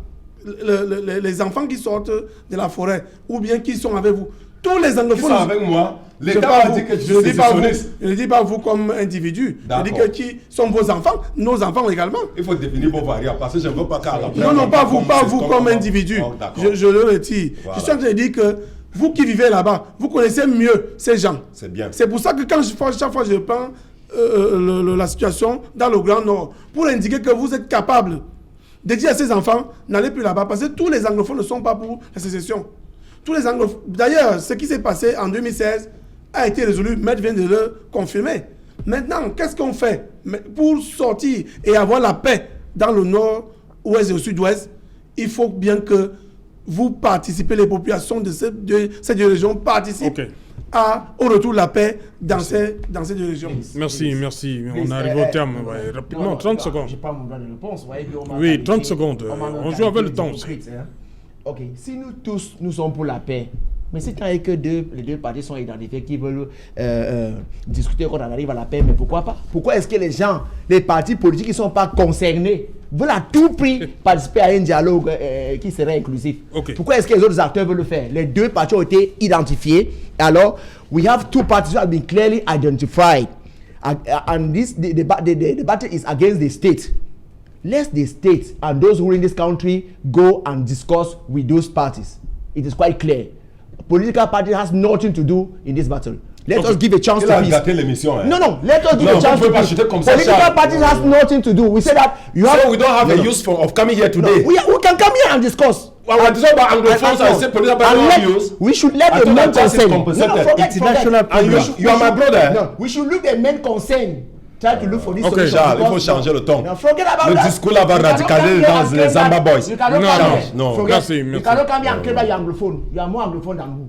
les enfants qui sortent de la forêt, ou bien qui sont avec vous, tous les anglophones... Qui sont avec moi. L'État a dit que je ne dis pas vous comme individu. Je dis que qui sont vos enfants, nos enfants également. Il faut définir vos variables parce que je ne veux pas qu'à la Non, pas vous comme individu. Je le retire. Voilà. Je suis en train de dire que vous qui vivez là-bas, vous connaissez mieux ces gens. C'est bien. C'est pour ça que chaque fois je prends la situation dans le Grand Nord pour indiquer que vous êtes capable de dire à ces enfants, n'allez plus là-bas parce que tous les anglophones ne sont pas pour la sécession. Tous les anglophones. D'ailleurs, ce qui s'est passé en 2016 a été résolu. Maître vient de le confirmer. Maintenant, qu'est-ce qu'on fait pour sortir et avoir la paix dans le nord, ouest et au sud-ouest? Il faut bien que vous participez, les populations de ces deux régions participent au retour de la paix dans ces deux régions. Merci. On arrive au terme. Rapidement, 30 secondes. Je n'ai pas mon droit de réponse. Oui, 30 secondes. On joue avec le temps aussi. Ok, si nous tous, nous sommes pour la paix, Mais c'est quand que les deux parties sont identifiées qui veulent discuter quand on arrive à la paix, mais pourquoi pas? Pourquoi est-ce que les partis politiques qui ne sont pas concernés veulent à tout prix participer à un dialogue qui serait inclusif? Okay. Pourquoi est-ce que les autres acteurs veulent le faire? Les deux partis ont été identifiés. Alors, we have two parties who have been clearly identified. And the battle is against the state. Let the state and those who are in this country go and discuss with those parties. It is quite clear. Political party has nothing to do in this battle. Let us give a chance to peace. No, let us give a chance to peace. Political parties has nothing to do. We say that you have. So we don't have a use of coming here today. We can come here and discuss. Well, discuss about Anglophones and say political party use. We should let the main concern. Forget. You are my brother. No, we should look the main concern. Try to look for this solution. Charles, il faut changer le ton. Forget about le discours là va radicaliser dans les Zamba Boys. Non, merci. You cannot come here and claim that you are anglophone. You are more anglophone than who?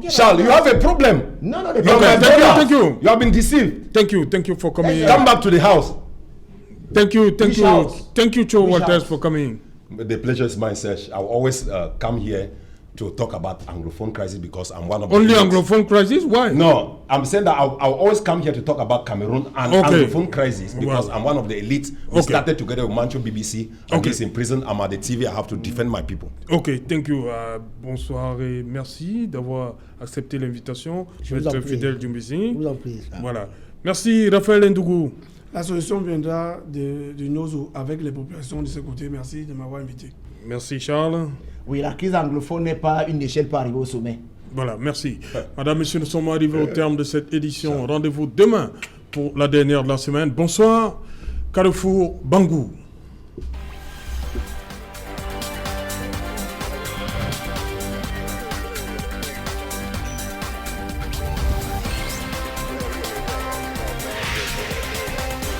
Charles, you have a problem. No, Thank you. You have been deceived. Thank you for coming. Come back to the house. Thank you, Cho Walters, for coming. The pleasure is mine, Serge. I will always come here to talk about Anglophone crisis because I'm one of the Only elites. Anglophone crisis? Why? No, I'm saying that I'll always come here to talk about Cameroon and Anglophone crisis because I'm one of the elites. We started together with Mancho BBC. He's in prison. I'm at the TV. I have to defend my people. Ok, thank you. Bonsoir et merci d'avoir accepté l'invitation. Je suis fidèle du Mbisi. Je vous en prie. Voilà. Merci, Raphaël Ndougou. La solution viendra du Nozo avec les populations de ce côté. Merci de m'avoir invité. Merci, Charles. Oui, la crise anglophone n'est pas une échelle pour arriver au sommet. Voilà, merci. Madame, Monsieur, nous sommes arrivés au terme de cette édition. Rendez-vous demain pour la dernière de la semaine. Bonsoir, Carrefour Bangou.